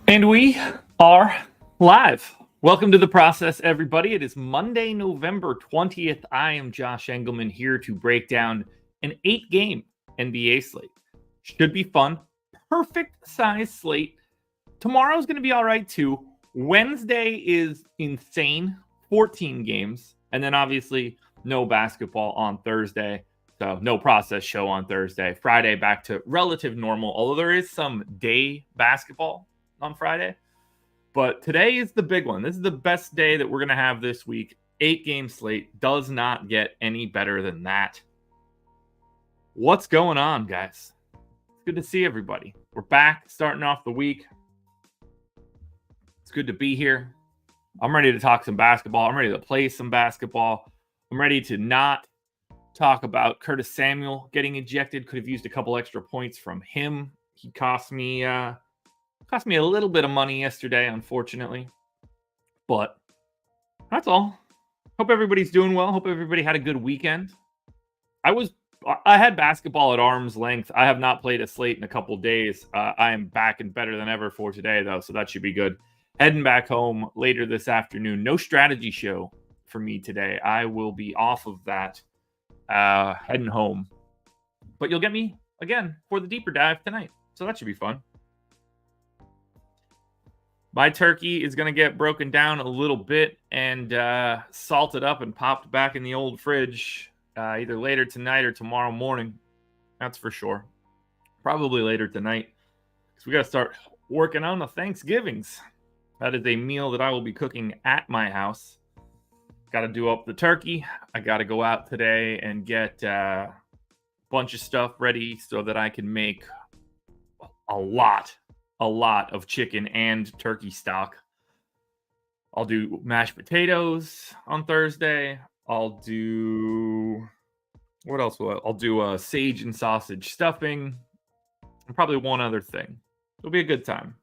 And we are live. Welcome to the process, everybody. It is Monday, November 20th. I am Josh Engleman here to break down an 8-game NBA slate. Should be fun. Perfect size slate. Tomorrow's going to be all right, too. Wednesday is insane. 14 games. And then obviously no basketball on Thursday. So no process show on Thursday. Friday back to relative normal, although there is some day basketball on Friday. But today is the big one. This is the best day that we're going to have this week. 8-game slate does not get any better than that. What's going on, guys? It's good to see everybody. We're back starting off the week. It's good to be here. I'm ready to talk some basketball. I'm ready to play some basketball. I'm ready to not talk about Curtis Samuel getting ejected. Could have used a couple extra points from him. He cost me a little bit of money yesterday, unfortunately. But that's all. Hope everybody's doing well. Hope everybody had a good weekend. I had basketball at arm's length. I have not played a slate in a couple days. I am back and better than ever for today, though, so that should be good. Heading back home later this afternoon. No strategy show for me today. I will be off of that heading home. But you'll get me, again, for the deeper dive tonight. So that should be fun. My turkey is going to get broken down a little bit and salted up and popped back in the old fridge either later tonight or tomorrow morning. That's for sure. Probably later tonight because we got to start working on the Thanksgivings. That is a meal that I will be cooking at my house. Got to do up the turkey. I got to go out today and get a bunch of stuff ready so that I can make a lot of chicken and turkey stock. I'll do mashed potatoes on Thursday. I'll do... what else will I'll do sage and sausage stuffing. And probably one other thing. It'll be a good time.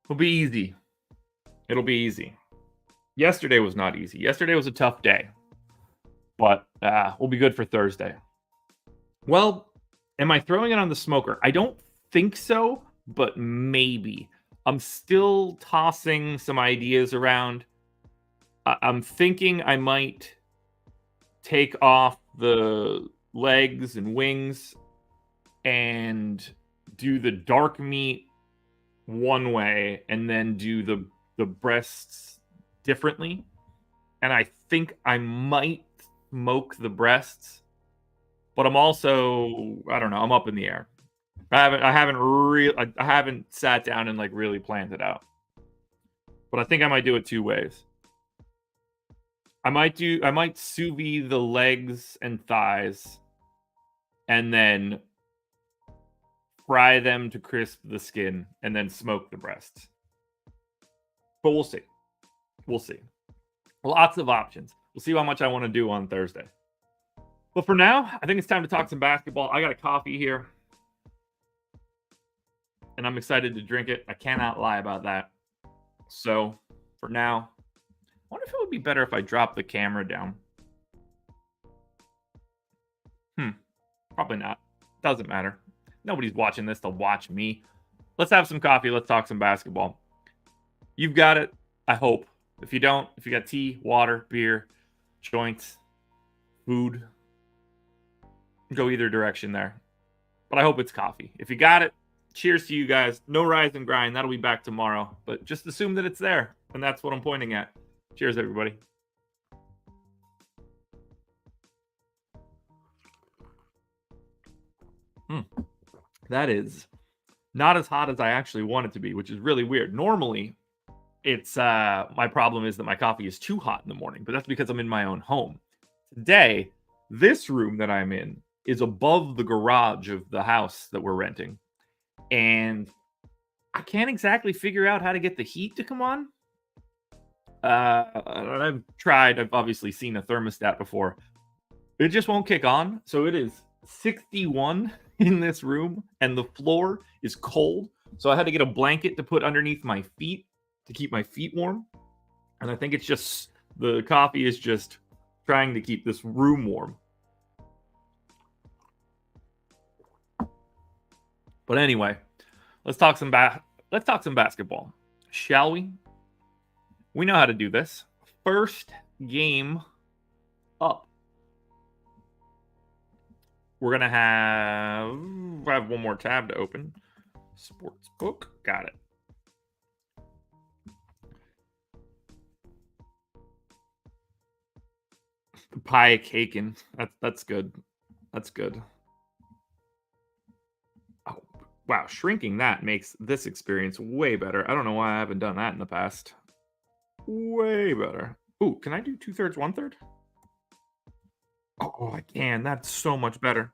It'll be easy. It'll be easy. Yesterday was not easy. Yesterday was a tough day. But we'll be good for Thursday. Well, am I throwing it on the smoker? I don't think so, but maybe. I'm still tossing some ideas around. I'm thinking I might take off the legs and wings and do the dark meat one way and then do the breasts differently. And I think I might smoke the breasts. But I'm also, I don't know, I'm up in the air. I haven't sat down and like really planned it out. But I think I might do it two ways. I might sous vide the legs and thighs and then fry them to crisp the skin and then smoke the breasts. But we'll see. Lots of options. We'll see how much I want to do on Thursday. But for now, I think it's time to talk some basketball. I got a coffee here. And I'm excited to drink it. I cannot lie about that. So, for now, I wonder if it would be better if I drop the camera down. Probably not. Doesn't matter. Nobody's watching this to watch me. Let's have some coffee. Let's talk some basketball. You've got it, I hope. If you don't, if you got tea, water, beer, joints, food, go either direction there. But I hope it's coffee. If you got it, cheers to you guys. No rise and grind. That'll be back tomorrow. But just assume that it's there. And that's what I'm pointing at. Cheers, everybody. That is not as hot as I actually want it to be, which is really weird. Normally, it's my problem is that my coffee is too hot in the morning, but that's because I'm in my own home. Today, this room that I'm in is above the garage of the house that we're renting. And I can't exactly figure out how to get the heat to come on. I've tried. I've obviously seen a thermostat before. It just won't kick on. So it is 61 in this room, and the floor is cold. So I had to get a blanket to put underneath my feet to keep my feet warm. And I think it's just the coffee is just trying to keep this room warm. But anyway, let's talk some basketball, shall we? We know how to do this. First game up. We're gonna have one more tab to open. Sportsbook, got it. The pie caking. That's good. That's good. Oh, wow, shrinking that makes this experience way better. I don't know why I haven't done that in the past. Way better. Ooh, can I do 2/3, 1/3? Oh, I can. That's so much better.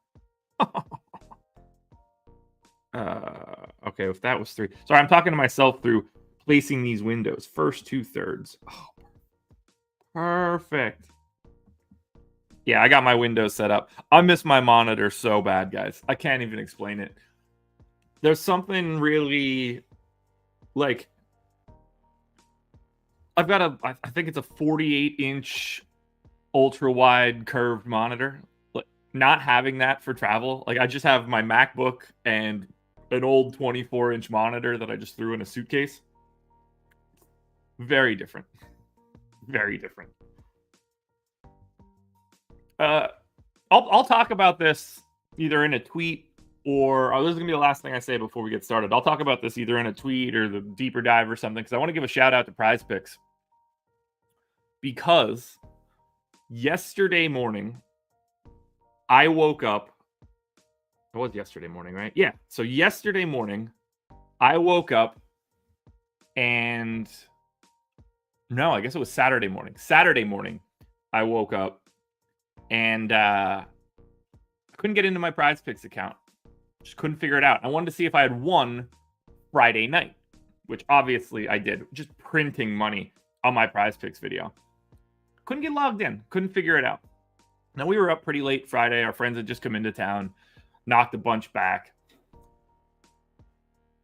Okay, if that was 3. Sorry, I'm talking to myself through placing these windows. First 2/3. Oh, perfect. Yeah, I got my windows set up. I miss my monitor so bad, guys. I can't even explain it. There's something really, like, I've got I think it's a 48-inch ultra-wide curved monitor. Like, not having that for travel, like, I just have my MacBook and an old 24-inch monitor that I just threw in a suitcase. Very different. Very different. I'll talk about this either in a tweet or this is gonna be the last thing I say before we get started. I'll talk about this either in a tweet or the deeper dive or something, because I want to give a shout out to PrizePicks, because yesterday morning I woke up. It was yesterday morning, right? Yeah. So yesterday morning I woke up and no, I guess it was Saturday morning. Saturday morning I woke up and I couldn't get into my PrizePicks account. Just couldn't figure it out. I wanted to see if I had won Friday night, which obviously I did. Just printing money on my PrizePicks video. Couldn't get logged in. Couldn't figure it out. Now, we were up pretty late Friday. Our friends had just come into town, knocked a bunch back.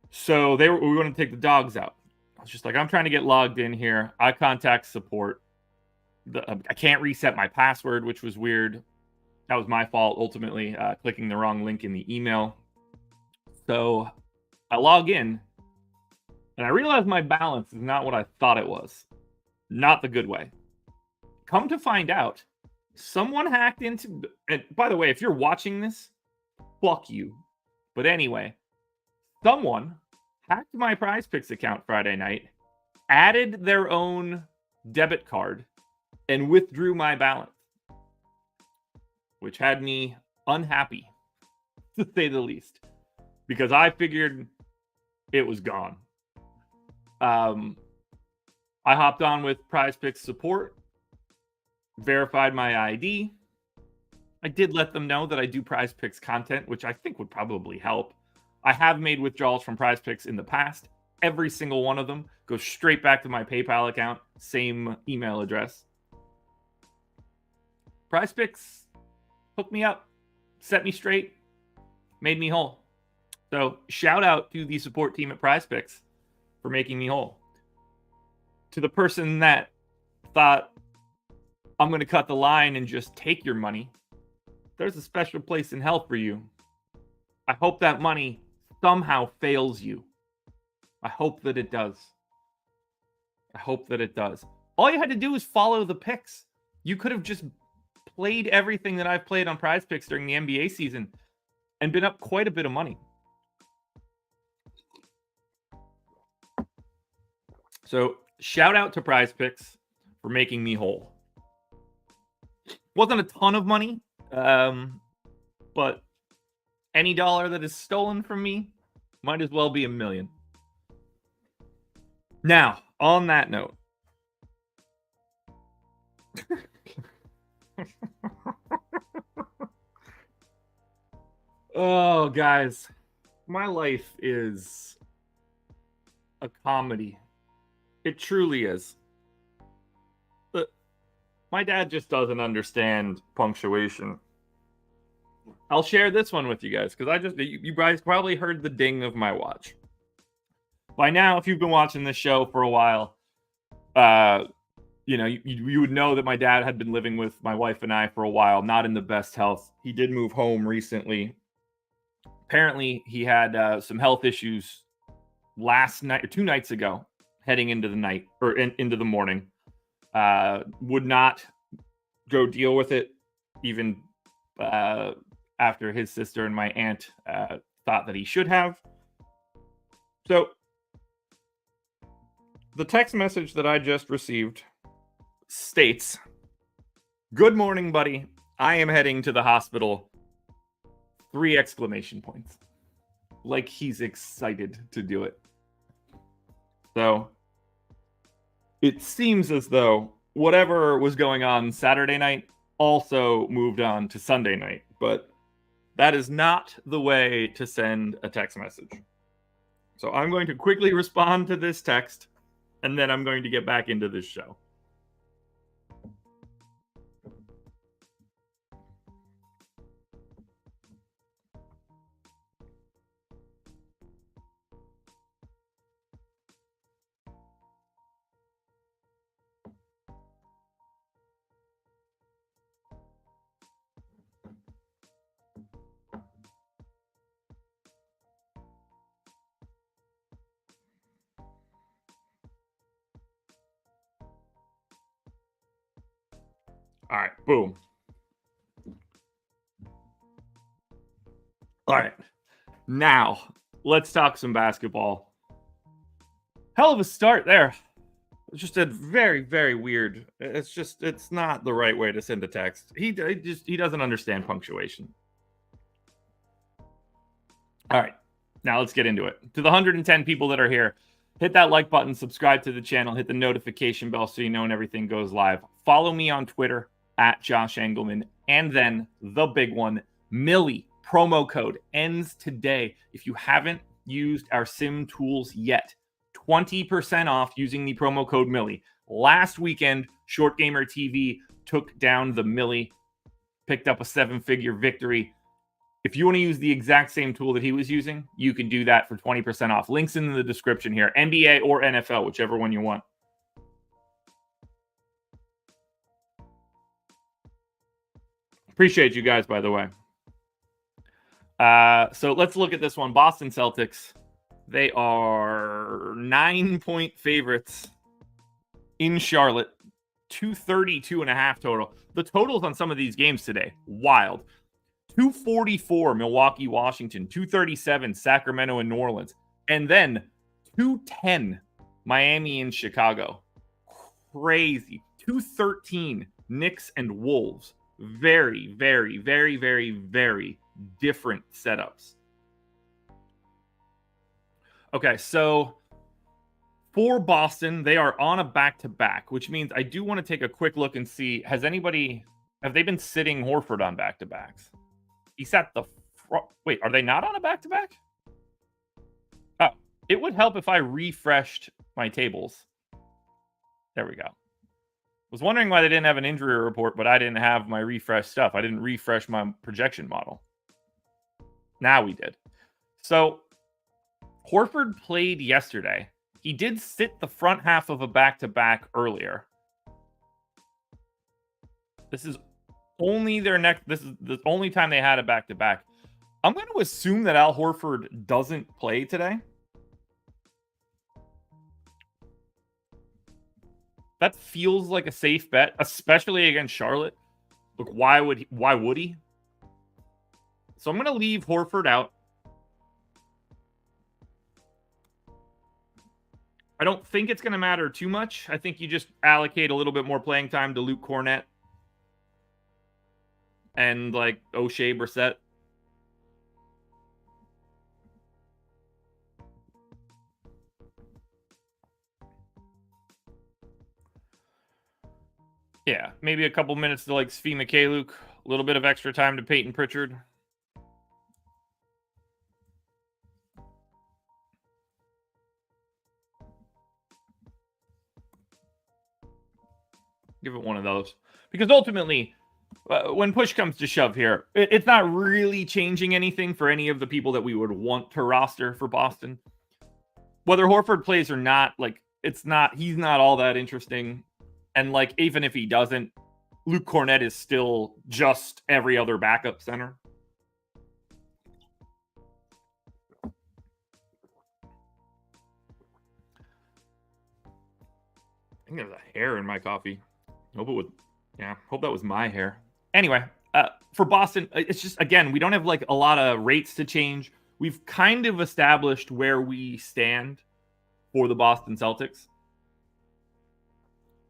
So we were going to take the dogs out. I was just like, I'm trying to get logged in here. I contact support. I can't reset my password, which was weird. That was my fault, ultimately, clicking the wrong link in the email. So I log in, and I realize my balance is not what I thought it was. Not the good way. Come to find out, someone hacked into... And by the way, if you're watching this, fuck you. But anyway, someone hacked my PrizePicks account Friday night, added their own debit card, and withdrew my balance, which had me unhappy, to say the least, because I figured it was gone. I hopped on with PrizePicks support, verified my ID. I did let them know that I do PrizePicks content, which I think would probably help. I have made withdrawals from PrizePicks in the past. Every single one of them goes straight back to my PayPal account, same email address. PrizePicks hooked me up, set me straight, made me whole. So shout out to the support team at PrizePicks for making me whole. To the person that thought, I'm going to cut the line and just take your money, there's a special place in hell for you. I hope that money somehow fails you. I hope that it does. I hope that it does. All you had to do was follow the picks. You could have just played everything that I've played on PrizePicks during the NBA season and been up quite a bit of money. So shout out to PrizePicks for making me whole. Wasn't a ton of money, but any dollar that is stolen from me might as well be $1 million. Now, on that note, oh, guys, my life is a comedy. It truly is. But my dad just doesn't understand punctuation. I'll share this one with you guys because you guys probably heard the ding of my watch. By now, if you've been watching this show for a while, you would know that my dad had been living with my wife and I for a while, not in the best health. He did move home recently. Apparently, he had some health issues last night or 2 nights ago, heading into the night or into the morning. Would not go deal with it, even after his sister and my aunt thought that he should have. So, the text message that I just received states, "Good morning, buddy. I am heading to the hospital." 3 exclamation points. Like he's excited to do it. So, it seems as though whatever was going on Saturday night also moved on to Sunday night. But that is not the way to send a text message. So I'm going to quickly respond to this text, and then I'm going to get back into this show. All right, boom. All right, now let's talk some basketball. Hell of a start there. It's just a very, very weird. It's not the right way to send a text. He doesn't understand punctuation. All right, now let's get into it. To the 110 people that are here, hit that like button, subscribe to the channel, hit the notification bell so you know when everything goes live. Follow me on Twitter at Josh Engleman, and then the big one, Millie promo code ends today. If you haven't used our sim tools yet, 20% off using the promo code Millie. Last weekend, Short Gamer TV took down the Millie, picked up a 7-figure victory. If you want to use the exact same tool that he was using, you can do that for 20% off. Links in the description here. NBA or NFL, whichever one you want. Appreciate you guys, by the way. So let's look at this one. Boston Celtics. They are 9-point favorites in Charlotte. 232.5 total. The totals on some of these games today, wild. 244 Milwaukee, Washington. 237 Sacramento and New Orleans. And then 210 Miami and Chicago. Crazy. 213 Knicks and Wolves. Very, very, very, very, very different setups. Okay, so for Boston, they are on a back-to-back, which means I do want to take a quick look and see, have they been sitting Horford on back-to-backs? He sat the front. Wait, are they not on a back-to-back? Oh, it would help if I refreshed my tables. There we go. Was wondering why they didn't have an injury report, but I didn't have my refresh stuff. I didn't refresh my projection model. Now we did. So Horford played yesterday. He did sit the front half of a back-to-back earlier. This is Only their next. This is the only time they had a back-to-back. I'm going to assume that Al Horford doesn't play today. That feels like a safe bet, especially against Charlotte. Look, why would he? So I'm going to leave Horford out. I don't think it's going to matter too much. I think you just allocate a little bit more playing time to Luke Cornett and like O'Shea Brissett. Yeah, maybe a couple minutes to like Svi Mikhailiuk, a little bit of extra time to Peyton Pritchard. Give it one of those. Because ultimately, when push comes to shove here, it's not really changing anything for any of the people that we would want to roster for Boston. Whether Horford plays or not, like, he's not all that interesting. And like, even if he doesn't, Luke Cornett is still just every other backup center. I think there's a hair in my coffee. Hope that was my hair. Anyway, for Boston, it's just, again, we don't have like a lot of rates to change. We've kind of established where we stand for the Boston Celtics.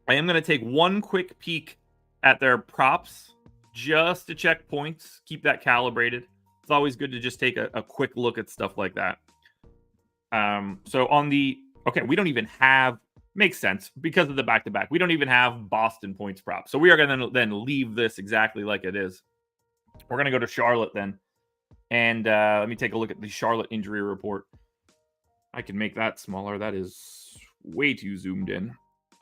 I am going to take one quick peek at their props just to check points, keep that calibrated. It's always good to just take a quick look at stuff like that. So on the, we don't even have, makes sense because of the back-to-back. We don't even have Boston points prop. So we are going to then leave this exactly like it is. We're going to go to Charlotte then. And let me take a look at the Charlotte injury report. I can make that smaller. That is way too zoomed in.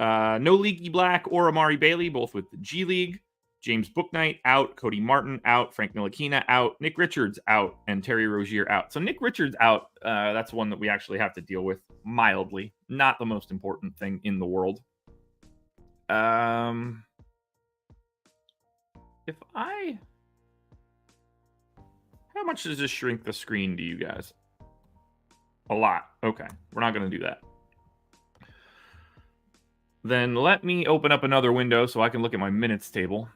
No Leaky Black or Amari Bailey, both with the G League. James Bouknight out. Cody Martin out. Frank Ntilikina out. Nick Richards out. And Terry Rozier out. So Nick Richards out. That's one that we actually have to deal with mildly. Not the most important thing in the world. How much does this shrink the screen to you guys? A lot. Okay. We're not going to do that. Then let me open up another window so I can look at my minutes table.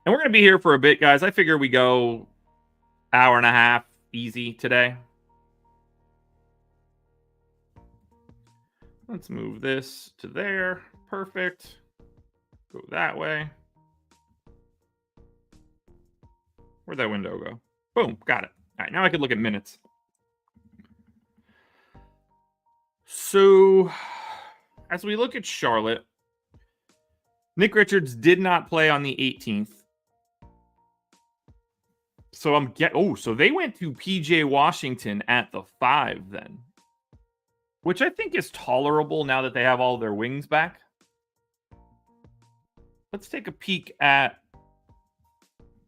And we're going to be here for a bit, guys. I figure we go hour and a half easy today. Let's move this to there. Perfect. Go that way. Where'd that window go? Boom. Got it. All right. Now I can look at minutes. So as we look at Charlotte, Nick Richards did not play on the 18th. So so they went to PJ Washington at the 5 then, which I think is tolerable now that they have all their wings back. Let's take a peek at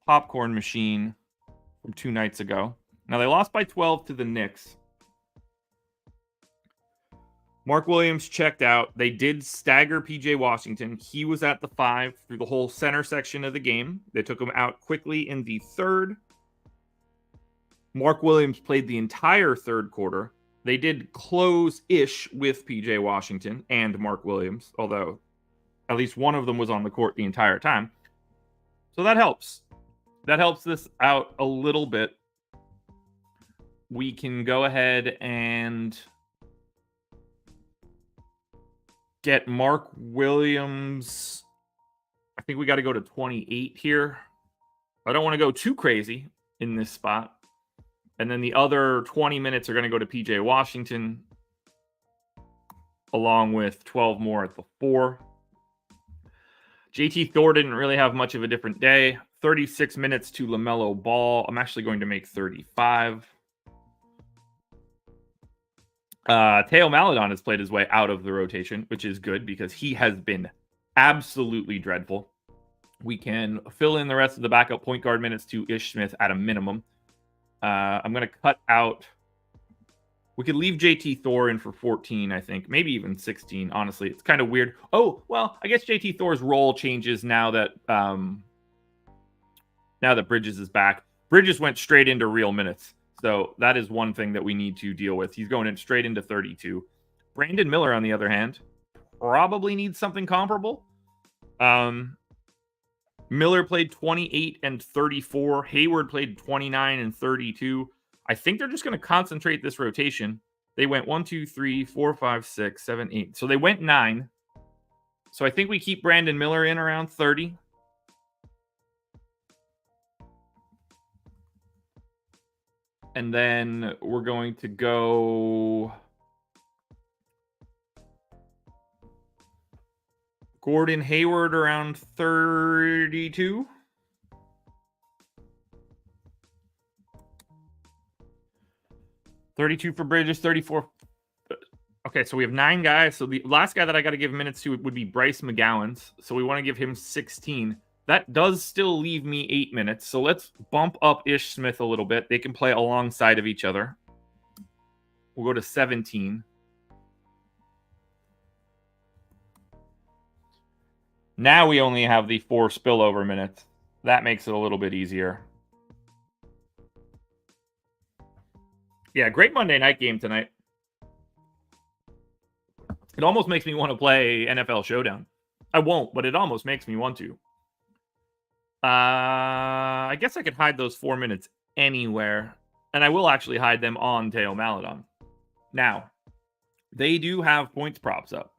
Popcorn Machine from 2 nights ago. Now they lost by 12 to the Knicks. Mark Williams checked out. They did stagger PJ Washington. He was at the 5 through the whole center section of the game. They took him out quickly in the 3rd. Mark Williams played the entire 3rd quarter. They did close-ish with PJ Washington and Mark Williams, although at least one of them was on the court the entire time. So that helps. That helps this out a little bit. We can go ahead and get Mark Williams. I think we got to go to 28 here. I don't want to go too crazy in this spot. And then the other 20 minutes are going to go to PJ Washington, along with 12 more at the 4. JT Thor didn't really have much of a different day. 36 minutes to LaMelo Ball. I'm actually going to make 35. Teo Maledon has played his way out of the rotation, which is good because he has been absolutely dreadful. We can fill in the rest of the backup point guard minutes to Ish Smith at a minimum. I'm going to cut out. We could leave JT Thor in for 14, I think. Maybe even 16, honestly. It's kind of weird. Oh, well, I guess JT Thor's role changes now that now that Bridges is back. Bridges went straight into real minutes. So that is one thing that we need to deal with. He's going in straight into 32. Brandon Miller, on the other hand, probably needs something comparable. Miller played 28 and 34. Hayward played 29 and 32. I think they're just going to concentrate this rotation. They went 1, 2, 3, 4, 5, 6, 7, 8. So they went 9. So I think we keep Brandon Miller in around 30. And then we're going to go Gordon Hayward around 32. $32 for Bridges, 34. Okay, so we have 9 guys. So the last guy that I got to give minutes to would be Bryce McGowan's. So we want to give him 16. That does still leave me 8 minutes. So let's bump up Ish Smith a little bit. They can play alongside of each other. We'll go to 17. Now we only have the 4 spillover minutes. That makes it a little bit easier. Yeah, great Monday night game tonight. It almost makes me want to play NFL Showdown. I won't, but it almost makes me want to. I guess I could hide those 4 minutes anywhere. And I will actually hide them on Teo Maledon. Now, they do have points props up.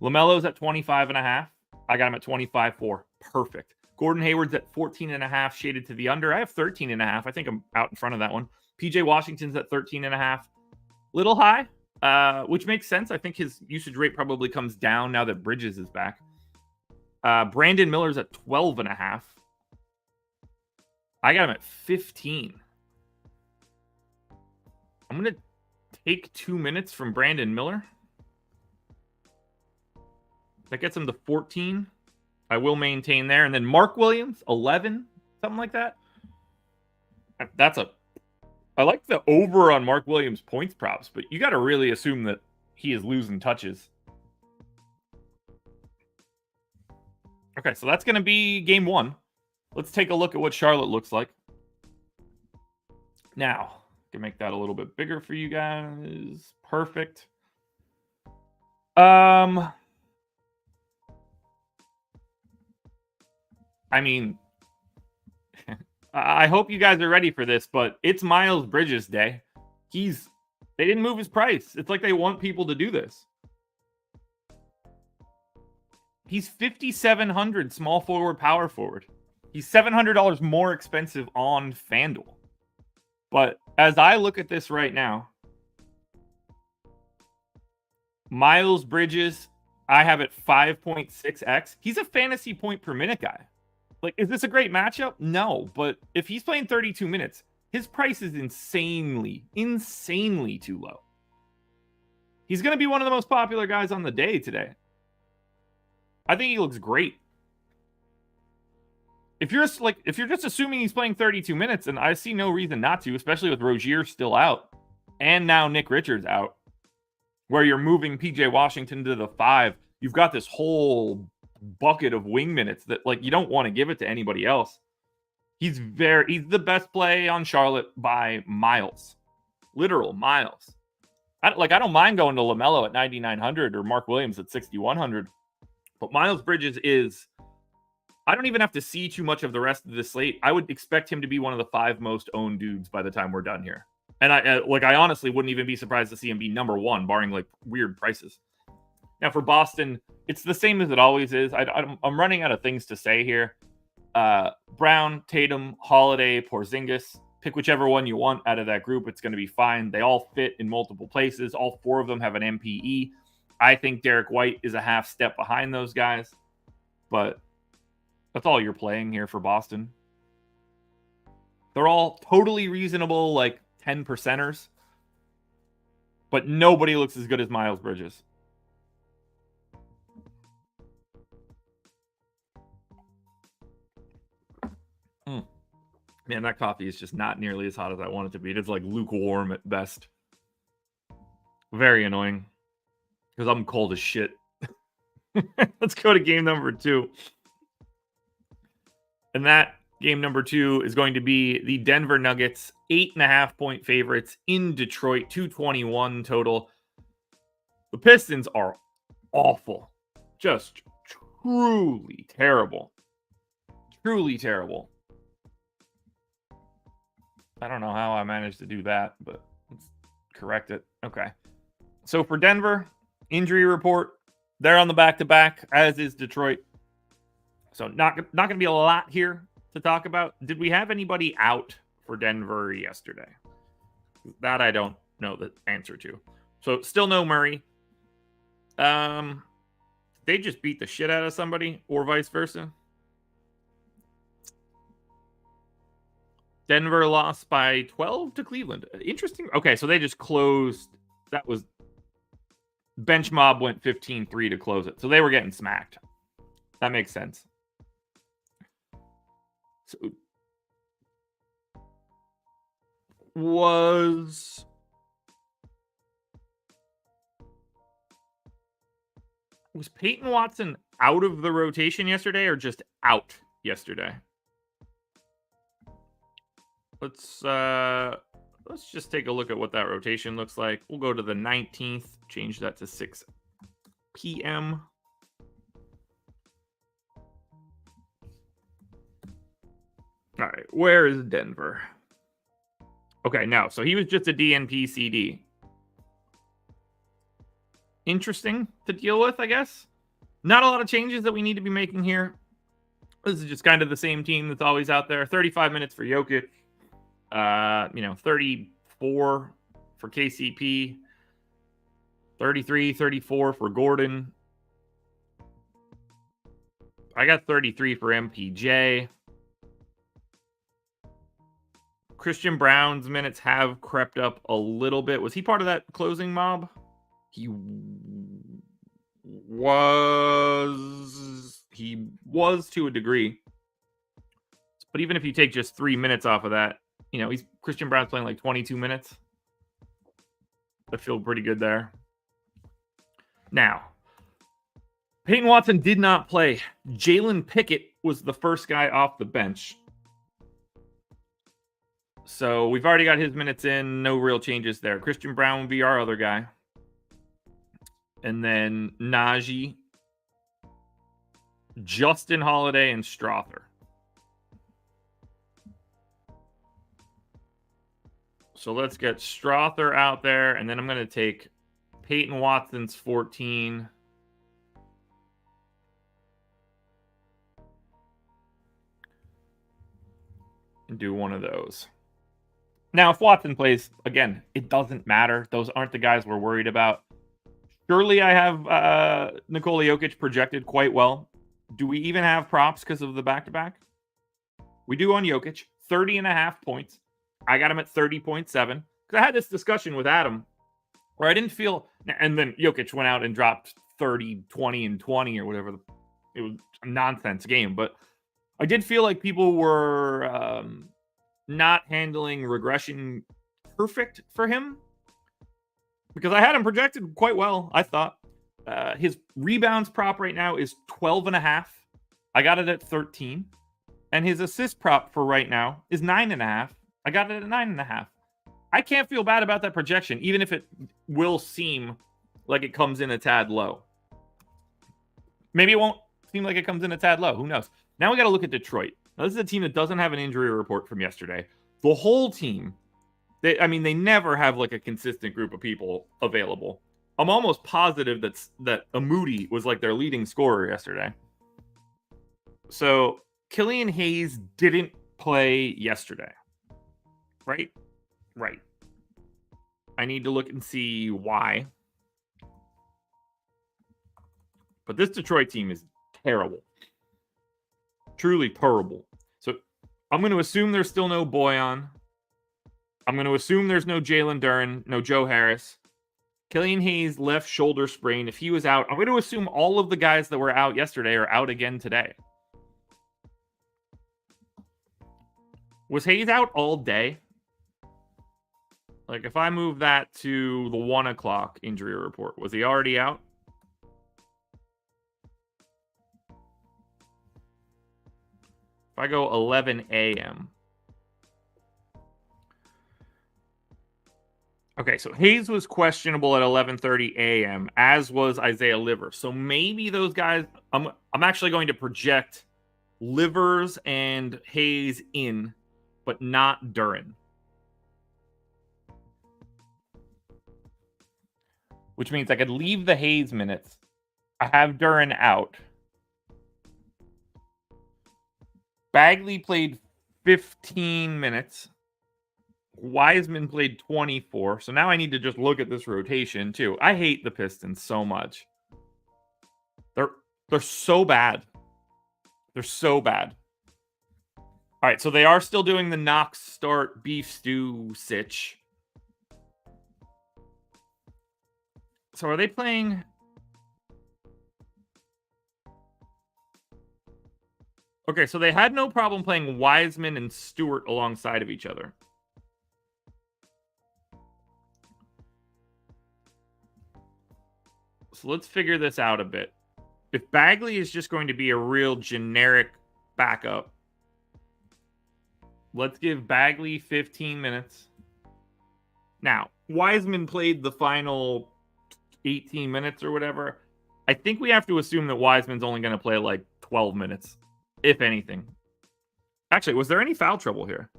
LaMelo's at 25.5. I got him at 25.4. Perfect. Gordon Hayward's at 14.5, shaded to the under. I have 13.5. I think I'm out in front of that one. PJ Washington's at 13.5. Little high, which makes sense. I think his usage rate probably comes down now that Bridges is back. Brandon Miller's at 12.5. I got him at 15. I'm going to take 2 minutes from Brandon Miller. That gets him to 14. I will maintain there. And then Mark Williams, 11, something like that. I like the over on Mark Williams points props, but you got to really assume that he is losing touches. Okay, so that's going to be game 1. Let's take a look at what Charlotte looks like. Now, I can make that a little bit bigger for you guys. Perfect. I mean, I hope you guys are ready for this, but it's Miles Bridges day. They didn't move his price. It's like they want people to do this. He's 5,700 small forward, power forward. He's $700 more expensive on FanDuel. But as I look at this right now, Miles Bridges, I have it 5.6x. He's a fantasy point per minute guy. Like, is this a great matchup? No, but if he's playing 32 minutes, his price is insanely too low. He's going to be one of the most popular guys on the day today. I think he looks great. If you're just assuming he's playing 32 minutes, and I see no reason not to, especially with Rozier still out, and now Nick Richards out, where you're moving PJ Washington to the 5, you've got this whole bucket of wing minutes that, like, you don't want to give it to anybody else. He's the best play on Charlotte by miles. Literal miles. I don't mind going to LaMelo at 9,900 or Mark Williams at 6,100. But Miles Bridges I don't even have to see too much of the rest of the slate. I would expect him to be one of the 5 most owned dudes by the time we're done here. And I honestly wouldn't even be surprised to see him be number 1, barring like weird prices. Now for Boston, it's the same as it always is. I'm running out of things to say here. Brown, Tatum, Holiday, Porzingis. Pick whichever one you want out of that group. It's going to be fine. They all fit in multiple places. All 4 of them have an MPE. I think Derek White is a half step behind those guys. But that's all you're playing here for Boston. They're all totally reasonable, like 10%ers. But nobody looks as good as Miles Bridges. Man, that coffee is just not nearly as hot as I want it to be. It is like lukewarm at best. Very annoying. Because I'm cold as shit. Let's go to game number 2. And that Game number 2 is going to be the Denver Nuggets, 8.5-point favorites in Detroit, 221 total. The Pistons are awful. Just truly terrible. Truly terrible. I don't know how I managed to do that, but let's correct it. Okay. So for Denver, injury report, they're on the back-to-back, as is Detroit. So not going to be a lot here to talk about. Did we have anybody out for Denver yesterday? That I don't know the answer to. So still no Murray. They just beat the shit out of somebody, or vice versa. Denver lost by 12 to Cleveland. Interesting. Okay, so they just closed. That was bench mob went 15-3 to close it. So they were getting smacked. That makes sense. So was Peyton Watson out of the rotation yesterday or just out yesterday? Let's just take a look at what that rotation looks like. We'll go to the 19th, change that to 6 p.m. All right, where is Denver? Okay, no, so he was just a DNP CD. Interesting to deal with, I guess. Not a lot of changes that we need to be making here. This is just kind of the same team that's always out there. 35 minutes for Jokic. 34 for KCP. 33, 34 for Gordon. I got 33 for MPJ. Christian Brown's minutes have crept up a little bit. Was he part of that closing mob? He was to a degree. But even if you take just 3 minutes off of that, Christian Brown's playing like 22 minutes. I feel pretty good there. Now, Peyton Watson did not play. Jalen Pickett was the first guy off the bench. So we've already got his minutes in. No real changes there. Christian Brown would be our other guy. And then Najee, Justin Holiday, and Strother. So let's get Strother out there. And then I'm going to take Peyton Watson's 14. And do one of those. Now, if Watson plays, again, it doesn't matter. Those aren't the guys we're worried about. Surely I have Nikola Jokic projected quite well. Do we even have props because of the back-to-back? We do on Jokic. 30.5 points. I got him at 30.7. Because I had this discussion with Adam where I didn't feel... And then Jokic went out and dropped 30, 20, and 20 or whatever. It was a nonsense game. But I did feel like people were not handling regression perfect for him. Because I had him projected quite well, I thought. His rebounds prop right now is 12.5. I got it at 13. And his assist prop for right now is 9.5. I got it at 9.5. I can't feel bad about that projection, even if it will seem like it comes in a tad low. Maybe it won't seem like it comes in a tad low. Who knows? Now we got to look at Detroit. Now, this is a team that doesn't have an injury report from yesterday. The whole team, they never have like a consistent group of people available. I'm almost positive that Moody was like their leading scorer yesterday. So Killian Hayes didn't play yesterday. Right? Right. I need to look and see why. But this Detroit team is terrible. Truly terrible. So I'm going to assume there's still no Boyan. I'm going to assume there's no Jalen Duren, no Joe Harris. Killian Hayes left shoulder sprain. If he was out, I'm going to assume all of the guys that were out yesterday are out again today. Was Hayes out all day? Like, if I move that to the 1 o'clock injury report, was he already out? If I go 11 a.m. Okay, so Hayes was questionable at 11:30 a.m., as was Isaiah Livers. So maybe those guys, I'm actually going to project Livers and Hayes in, but not Duren. Which means I could leave the Hayes minutes. I have Duren out. Bagley played 15 minutes. Wiseman played 24. So now I need to just look at this rotation too. I hate the Pistons so much. They're so bad. They're so bad. All right, so they are still doing the Knox start beef stew sitch. So are they playing? Okay, so they had no problem playing Wiseman and Stewart alongside of each other. So let's figure this out a bit. If Bagley is just going to be a real generic backup, let's give Bagley 15 minutes. Now, Wiseman played the final 18 minutes or whatever. I think we have to assume that Wiseman's only going to play like 12 minutes, if anything. Actually, was there any foul trouble here?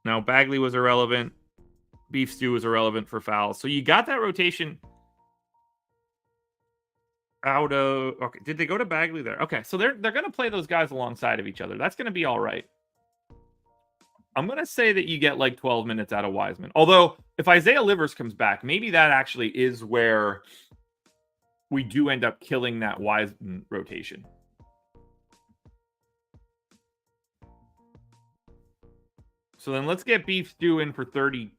No, Bagley was irrelevant. Beef stew was irrelevant for fouls. So you got that rotation out of... Okay, did they go to Bagley there? Okay, so they're going to play those guys alongside of each other. That's going to be all right. I'm going to say that you get like 12 minutes out of Wiseman. Although, if Isaiah Livers comes back, maybe that actually is where we do end up killing that Wiseman rotation. So then let's get Beef Stew in for 32.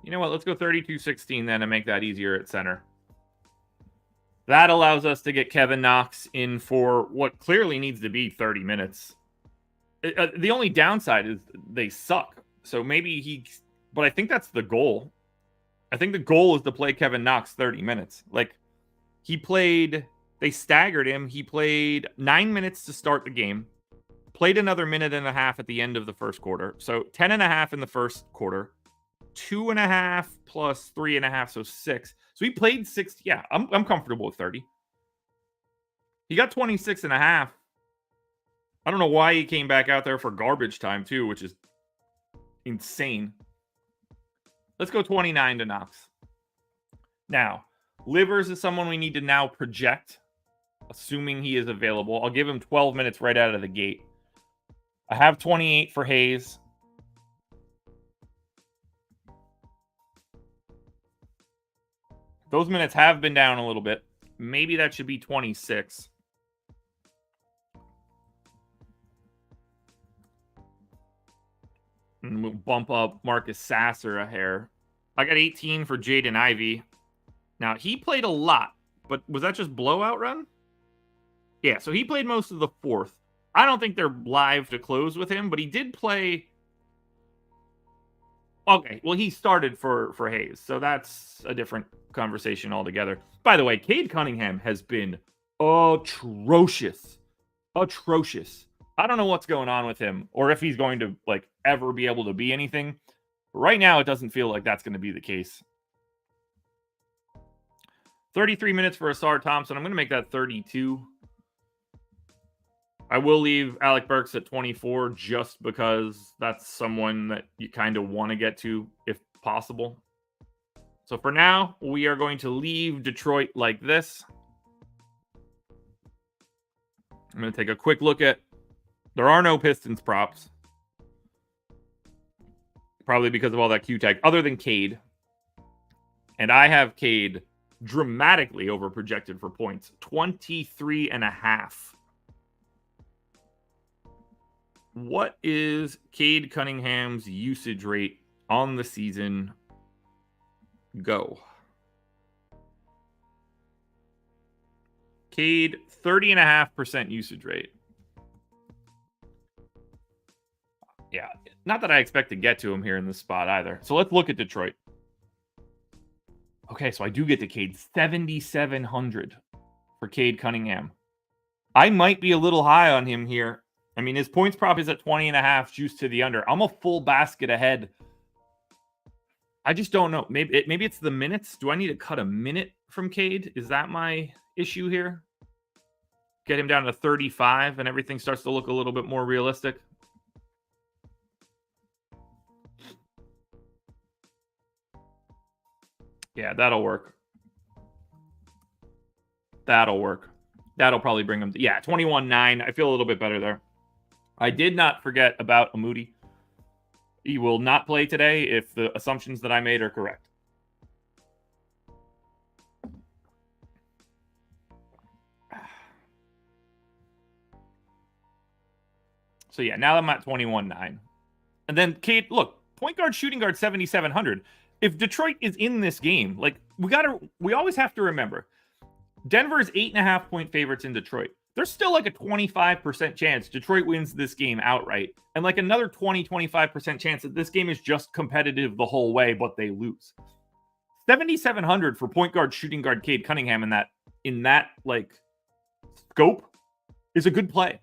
You know what? Let's go 32-16 then and make that easier at center. That allows us to get Kevin Knox in for what clearly needs to be 30 minutes. The only downside is they suck. So maybe he... But I think that's the goal. I think the goal is to play Kevin Knox 30 minutes. Like, he played... They staggered him. He played 9 minutes to start the game. Played another minute and a half at the end of the first quarter. So 10 and a half in the first quarter. 2.5 plus 3.5, so 6. So he played 6. Yeah, I'm comfortable with 30. He got 26 and a half. I don't know why he came back out there for garbage time too, which is insane. Let's go 29 to Knox. Now, Livers is someone we need to now project, assuming he is available. I'll give him 12 minutes right out of the gate. I have 28 for Hayes. Those minutes have been down a little bit. Maybe that should be 26. And we'll bump up Marcus Sasser a hair. I got 18 for Jaden Ivey. Now, he played a lot, but was that just blowout run? Yeah, so he played most of the fourth. I don't think they're live to close with him, but he did play... Okay, well, he started for Hayes, so that's a different conversation altogether. By the way, Cade Cunningham has been atrocious. Atrocious. I don't know what's going on with him, or if he's going to, like, ever be able to be anything. But right now, it doesn't feel like that's going to be the case. 33 minutes for Asar Thompson. I'm going to make that 32. I will leave Alec Burks at 24 just because that's someone that you kind of want to get to if possible. So for now, we are going to leave Detroit like this. I'm going to take a quick look at... There are no Pistons props. Probably because of all that Q tag, other than Cade. And I have Cade dramatically over projected for points. 23.5. What is Cade Cunningham's usage rate on the season? Go. Cade, 30.5% usage rate. Yeah, not that I expect to get to him here in this spot either. So let's look at Detroit. Okay, so I do get to Cade 7,700 for Cade Cunningham. I might be a little high on him here. I mean, his points prop is at 20.5, juice to the under. I'm a full basket ahead. I just don't know. Maybe it's the minutes. Do I need to cut a minute from Cade? Is that my issue here? Get him down to 35 and everything starts to look a little bit more realistic. Yeah, that'll work. That'll work. That'll probably bring him. Yeah, 21-9. I feel a little bit better there. I did not forget about Moody. He will not play today if the assumptions that I made are correct. So yeah, now I'm at 21-9. And then Cade, look, point guard, shooting guard, 7,700. If Detroit is in this game, like we always have to remember, Denver's 8.5-point favorites in Detroit. There's still like a 25% chance Detroit wins this game outright. And like another 25% chance that this game is just competitive the whole way, but they lose. 7,700 for point guard, shooting guard, Cade Cunningham in that like scope is a good play.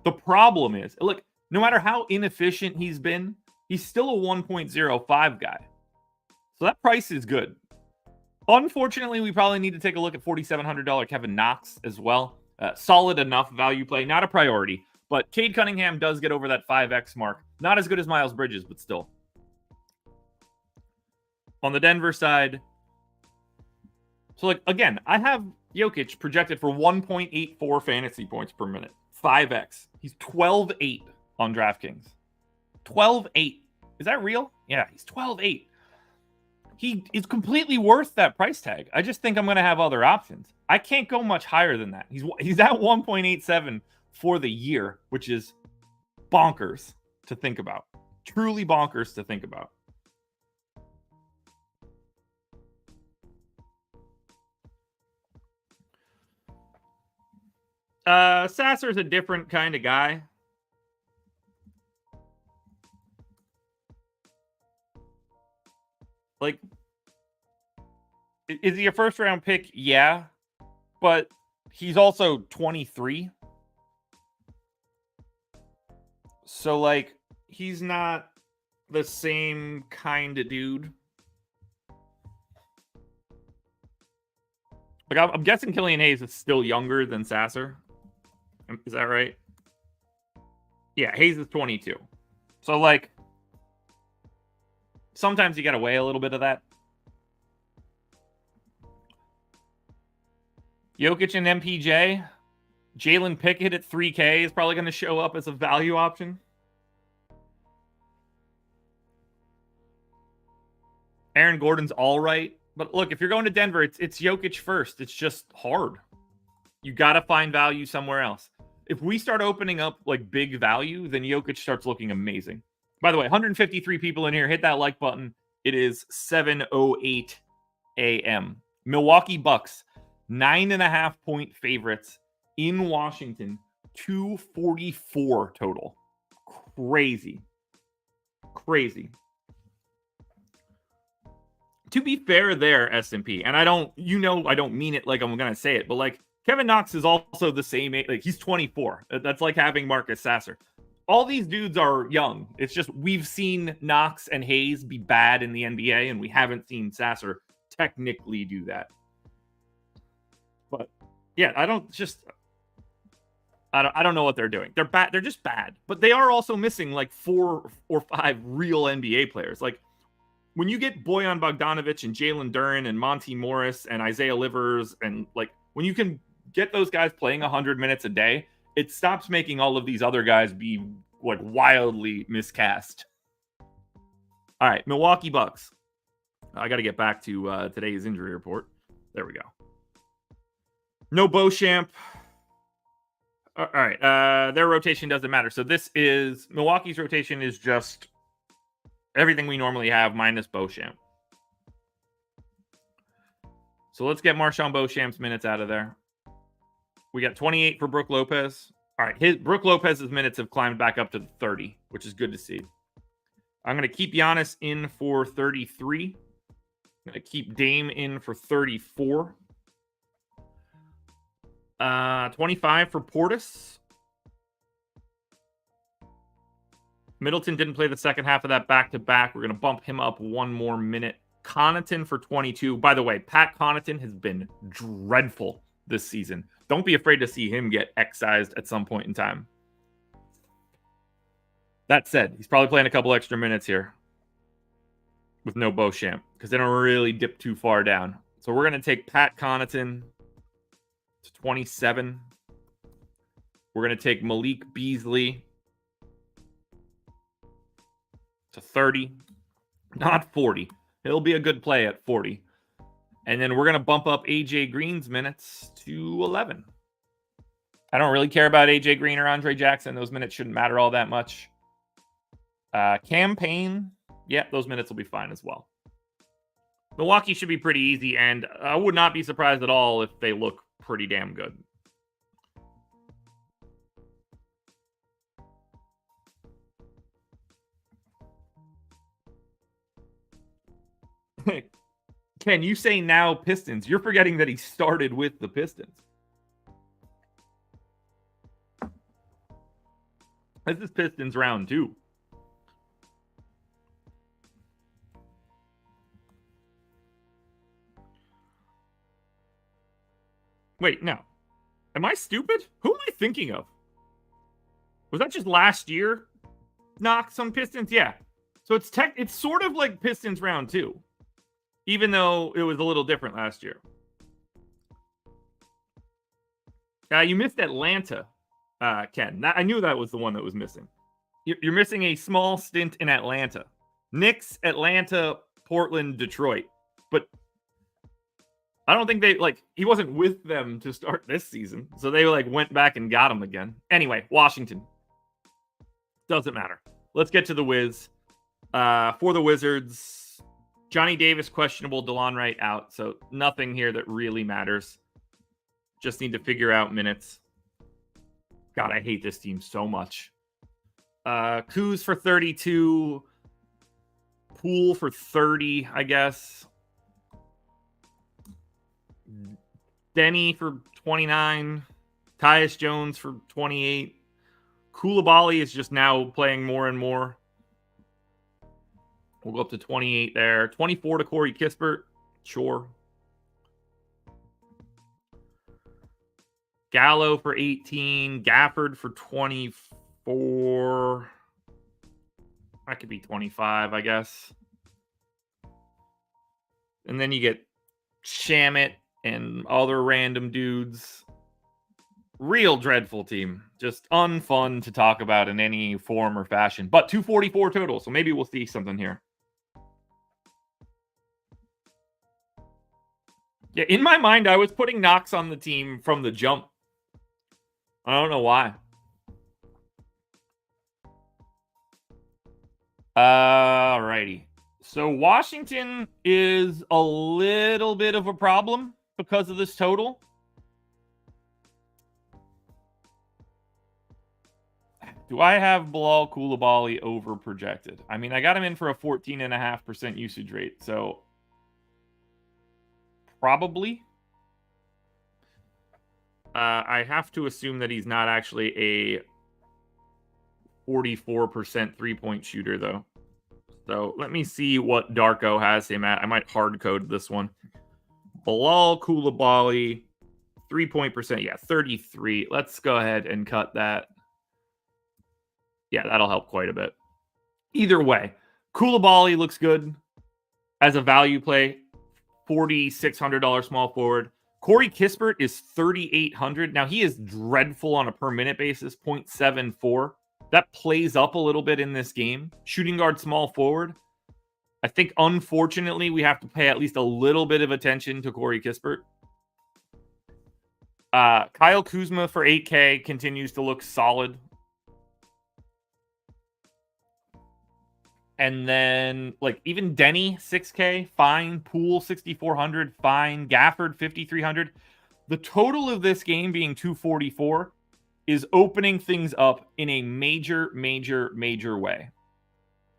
The problem is, look, no matter how inefficient he's been, he's still a 1.05 guy. So that price is good. Unfortunately, we probably need to take a look at $4,700 Kevin Knox as well. Solid enough value play, not a priority. But Cade Cunningham does get over that 5x mark. Not as good as Miles Bridges, but still. On the Denver side, so like again, I have Jokic projected for 1.84 fantasy points per minute. 5x. He's 12-8 on DraftKings. 12-8. Is that real? Yeah, he's 12-8. He is completely worth that price tag. I just think I'm going to have other options. I can't go much higher than that. He's at 1.87 for the year, which is bonkers to think about. Truly bonkers to think about. Sasser's a different kind of guy. Like, is he a first round pick? Yeah. But he's also 23. So, like, he's not the same kind of dude. Like, I'm guessing Killian Hayes is still younger than Sasser. Is that right? Yeah, Hayes is 22. So, like, sometimes you got to weigh a little bit of that. Jokic and MPJ. Jalen Pickett at 3K is probably going to show up as a value option. Aaron Gordon's all right. But look, if you're going to Denver, it's Jokic first. It's just hard. You got to find value somewhere else. If we start opening up like big value, then Jokic starts looking amazing. By the way, 153 people in here. Hit that like button. It is 7:08 a.m. Milwaukee Bucks, 9.5-point favorites in Washington, 244 total. Crazy. To be fair there, S&P, and I don't mean it like I'm going to say it, but like Kevin Knox is also the same age. Like he's 24. That's like having Marcus Sasser. All these dudes are young. It's just we've seen Knox and Hayes be bad in the NBA, and we haven't seen Sasser technically do that. But yeah, I don't know what they're doing. They're bad. They're just bad. But they are also missing like 4 or 5 real NBA players. Like when you get Bojan Bogdanovic and Jalen Duren and Monty Morris and Isaiah Livers, and like when you can get those guys playing 100 minutes a day, it stops making all of these other guys be like wildly miscast. All right, Milwaukee Bucks. I got to get back to today's injury report. There we go. No Beauchamp. All right, their rotation doesn't matter. So this is Milwaukee's rotation is just everything we normally have minus Beauchamp. So let's get Marshawn Beauchamp's minutes out of there. We got 28 for Brook Lopez. All right, Brook Lopez's minutes have climbed back up to 30, which is good to see. I'm going to keep Giannis in for 33. Going to keep Dame in for 34. 25 for Portis. Middleton didn't play the second half of that back-to-back. We're going to bump him up one more minute. Connaughton for 22. By the way, Pat Connaughton has been dreadful this season. Don't be afraid to see him get excised at some point in time. That said, he's probably playing a couple extra minutes here with no Beauchamp because they don't really dip too far down. So we're going to take Pat Connaughton to 27. We're going to take Malik Beasley to 30, not 40. He'll be a good play at 40. And then we're going to bump up AJ Green's minutes to 11. I don't really care about AJ Green or Andre Jackson. Those minutes shouldn't matter all that much. Campaign, yeah, those minutes will be fine as well. Milwaukee should be pretty easy, and I would not be surprised at all if they look pretty damn good. Ken, you say now Pistons. You're forgetting that he started with the Pistons. This is Pistons round 2. Wait, no. Am I stupid? Who am I thinking of? Was that just last year? Knocks on Pistons? Yeah. So it's sort of like Pistons round 2. Even though it was a little different last year. You missed Atlanta, Ken. I knew that was the one that was missing. You're missing a small stint in Atlanta. Knicks, Atlanta, Portland, Detroit. But I don't think he wasn't with them to start this season. So they went back and got him again. Anyway, Washington. Doesn't matter. Let's get to the Wiz. For the Wizards, Johnny Davis questionable, DeLon Wright out. So nothing here that really matters. Just need to figure out minutes. God, I hate this team so much. Kuz for 32. Poole for 30, I guess. Denny for 29. Tyus Jones for 28. Koulibaly is just now playing more and more. We'll go up to 28 there. 24 to Corey Kispert. Sure. Gallo for 18. Gafford for 24. That could be 25, I guess. And then you get Shamit and other random dudes. Real dreadful team. Just unfun to talk about in any form or fashion. But 244 total, so maybe we'll see something here. Yeah, in my mind, I was putting Knox on the team from the jump. I don't know why. Alrighty. So Washington is a little bit of a problem because of this total. Do I have Bilal Koulibaly over projected? I mean, I got him in for a 14.5% usage rate, so probably. I have to assume that he's not actually a 44% three-point shooter, though. So let me see what Darko has him at. I might hard code this one. Bilal Koulibaly, 3-point percent. Yeah, 33. Let's go ahead and cut that. Yeah, that'll help quite a bit. Either way, Koulibaly looks good as a value play. $4,600 small forward. Corey Kispert is $3,800. Now, he is dreadful on a per-minute basis, 0.74. That plays up a little bit in this game. Shooting guard, small forward. I think, unfortunately, we have to pay at least a little bit of attention to Corey Kispert. Kyle Kuzma for 8K continues to look solid. And then, even Denny, 6K, fine. Poole, 6,400, fine. Gafford, 5,300. The total of this game being 244 is opening things up in a major, major way.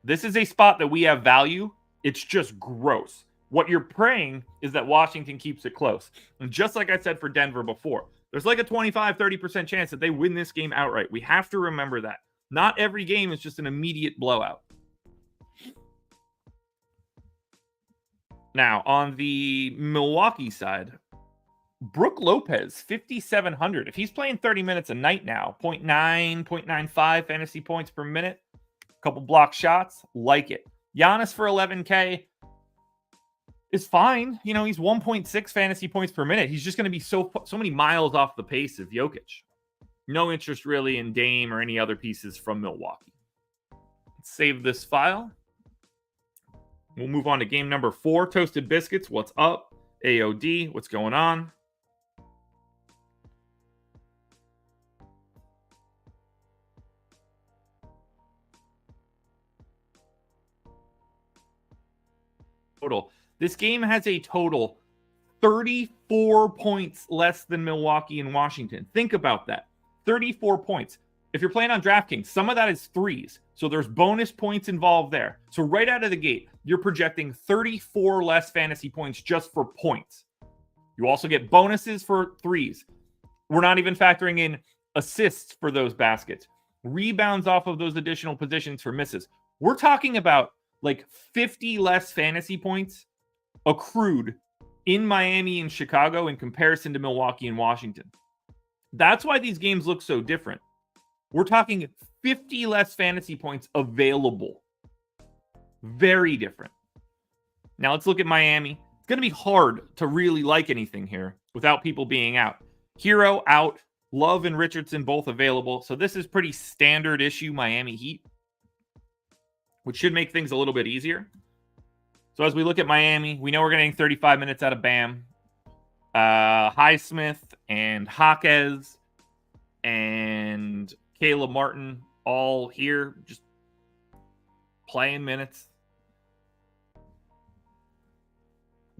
This is a spot that we have value. It's just gross. What you're praying is that Washington keeps it close. And just like I said for Denver before, there's like a 25-30% chance that they win this game outright. We have to remember that. Not every game is just an immediate blowout. Now, on the Milwaukee side, Brook Lopez, 5,700. If he's playing 30 minutes a night now, 0.9, 0.95 fantasy points per minute, a couple block shots, like it. Giannis for 11K is fine. You know, he's 1.6 fantasy points per minute. He's just going to be so many miles off the pace of Jokic. No interest really in Dame or any other pieces from Milwaukee. Let's save this file. We'll move on to game number 4. Toasted Biscuits, what's up? AOD, what's going on? Total. This game has a total 34 points less than Milwaukee and Washington. Think about that. 34 points. If you're playing on DraftKings, some of that is threes. So there's bonus points involved there. So right out of the gate, you're projecting 34 less fantasy points just for points. You also get bonuses for threes. We're not even factoring in assists for those baskets. Rebounds off of those additional positions for misses. We're talking about like 50 less fantasy points accrued in Miami and Chicago in comparison to Milwaukee and Washington. That's why these games look so different. We're talking 50 less fantasy points available. Very different. Now let's look at Miami. It's going to be hard to really like anything here without people being out. Hero out. Love and Richardson both available. So this is pretty standard issue Miami Heat, which should make things a little bit easier. So as we look at Miami, we know we're getting 35 minutes out of Bam. Highsmith and Jaquez and Caleb Martin all here, just playing minutes.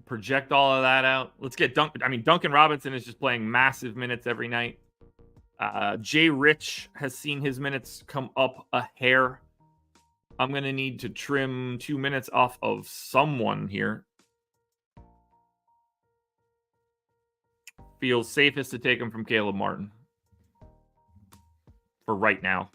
Project all of that out. Let's get Duncan Robinson is just playing massive minutes every night. Jay Rich has seen his minutes come up a hair. I'm going to need to trim 2 minutes off of someone here. Feels safest to take him from Caleb Martin for right now.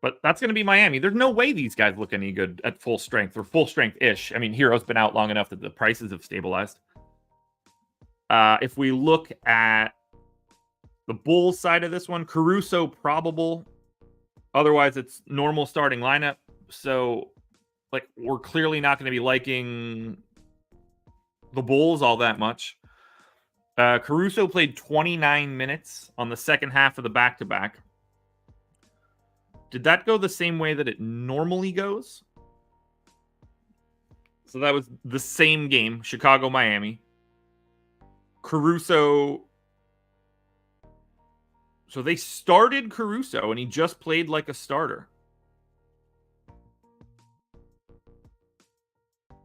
But that's going to be Miami. There's no way these guys look any good at full strength or full strength-ish. I mean, Hero's been out long enough that the prices have stabilized. If we look at the Bulls side of this one, Caruso probable. Otherwise, it's normal starting lineup. So, like, we're clearly not going to be liking the Bulls all that much. Caruso played 29 minutes on the second half of the back-to-back. Did that go the same way that it normally goes? So that was the same game, Chicago-Miami. Caruso... So they started Caruso, and he just played like a starter.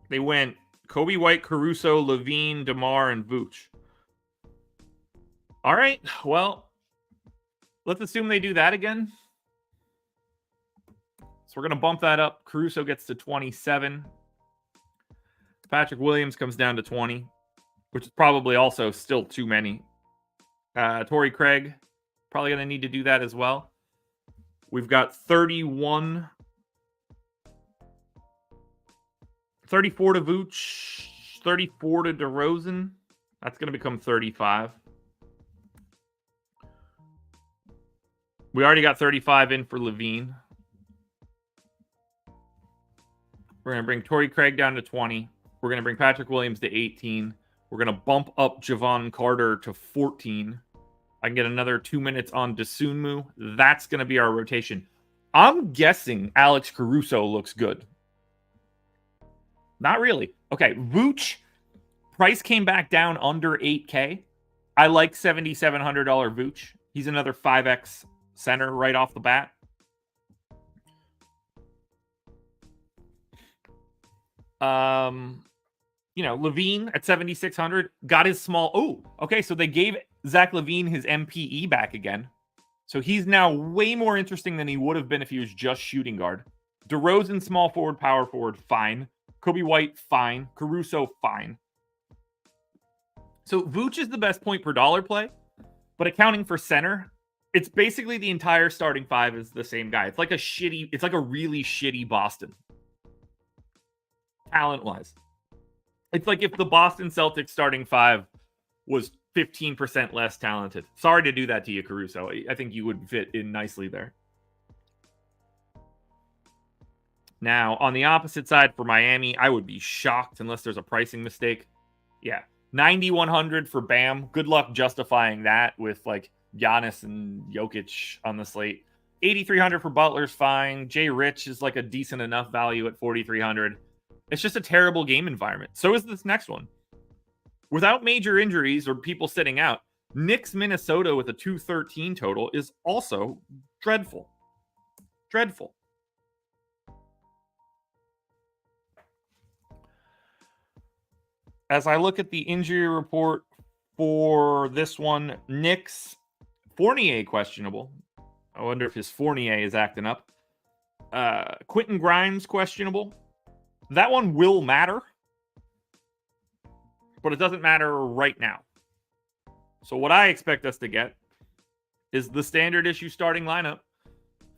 They went Kobe White, Caruso, Levine, DeMar, and Vooch. All right, well, let's assume they do that again. So we're going to bump that up. Caruso gets to 27. Patrick Williams comes down to 20, which is probably also still too many. Torrey Craig, probably going to need to do that as well. We've got 31. 34 to Vooch. 34 to DeRozan. That's going to become 35. We already got 35 in for Levine. We're going to bring Torrey Craig down to 20. We're going to bring Patrick Williams to 18. We're going to bump up Javon Carter to 14. I can get another 2 minutes on Dosunmu. That's going to be our rotation. I'm guessing Alex Caruso looks good. Not really. Okay, Vooch, price came back down under 8K. I like $7,700 Vooch. He's another 5X center right off the bat. Levine at 7,600 got his small. Oh, okay. So they gave Zach LaVine his MPE back again. So he's now way more interesting than he would have been if he was just shooting guard. DeRozan, small forward, power forward, fine. Kobe White, fine. Caruso, fine. So Vooch is the best point per dollar play, but accounting for center, it's basically the entire starting five is the same guy. It's like a really shitty Boston. Talent-wise. It's like if the Boston Celtics starting five was 15% less talented. Sorry to do that to you, Caruso. I think you would fit in nicely there. Now, on the opposite side for Miami, I would be shocked unless there's a pricing mistake. Yeah. 9,100 for Bam. Good luck justifying that with like Giannis and Jokic on the slate. 8,300 for Butler's fine. Jay Rich is like a decent enough value at 4,300. It's just a terrible game environment. So is this next one. Without major injuries or people sitting out, Knicks Minnesota with a 213 total is also dreadful. Dreadful. As I look at the injury report for this one, Knicks, Fournier questionable. I wonder if his Fournier is acting up. Quentin Grimes questionable. That one will matter, but it doesn't matter right now. So what I expect us to get is the standard issue starting lineup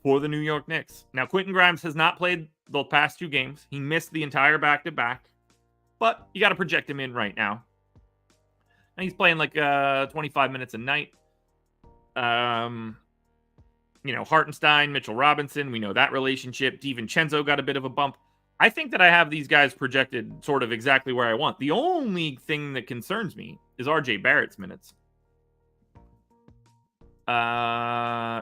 for the New York Knicks. Now, Quentin Grimes has not played the past two games. He missed the entire back-to-back. But you got to project him in right now. And he's playing like 25 minutes a night. Hartenstein, Mitchell Robinson, we know that relationship. DiVincenzo got a bit of a bump. I think that I have these guys projected sort of exactly where I want. The only thing that concerns me is RJ Barrett's minutes.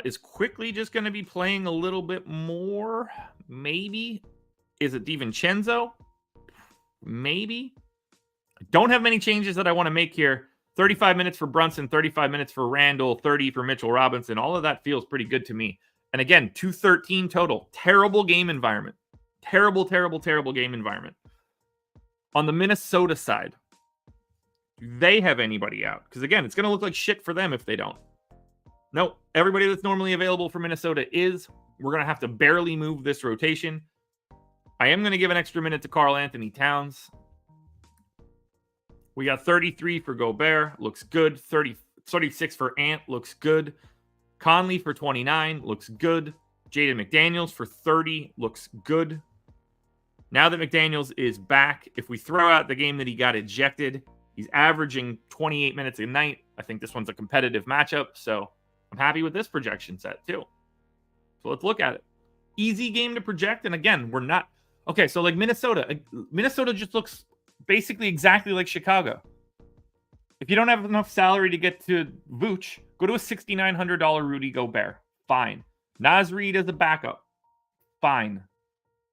Is Quickly just going to be playing a little bit more? Maybe. Is it DiVincenzo? Maybe. I don't have many changes that I want to make here. 35 minutes for Brunson, 35 minutes for Randall, 30 for Mitchell Robinson. All of that feels pretty good to me. And again, 213 total. Terrible game environment. Terrible game environment. On the Minnesota side, do they have anybody out? Because again, it's going to look like shit for them if they don't. No, everybody that's normally available for Minnesota is. We're going to have to barely move this rotation. I am going to give an extra minute to Karl Anthony Towns. We got 33 for Gobert. Looks good. 36 for Ant. Looks good. Conley for 29. Looks good. Jaden McDaniels for 30. Looks good. Now that McDaniels is back, if we throw out the game that he got ejected, he's averaging 28 minutes a night. I think this one's a competitive matchup, so I'm happy with this projection set too. So let's look at it. Easy game to project, and again, we're not... Okay, so like Minnesota just looks basically exactly like Chicago. If you don't have enough salary to get to Vooch, go to a $6,900 Rudy Gobert. Fine. Naz Reid as a backup. Fine.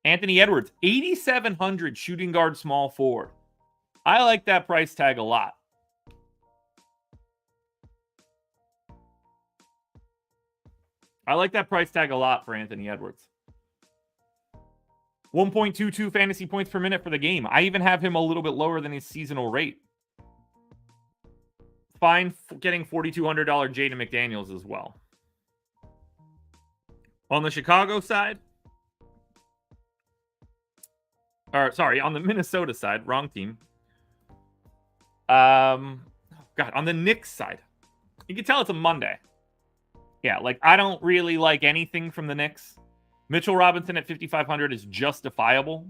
Anthony Edwards, 8,700 shooting guard small forward. I like that price tag a lot. I like that price tag a lot for Anthony Edwards. 1.22 fantasy points per minute for the game. I even have him a little bit lower than his seasonal rate. Fine getting $4,200 Jaden McDaniels as well. On the Chicago side, on the Minnesota side, wrong team. On the Knicks side, you can tell it's a Monday. Yeah, like I don't really like anything from the Knicks. Mitchell Robinson at 5,500 is justifiable.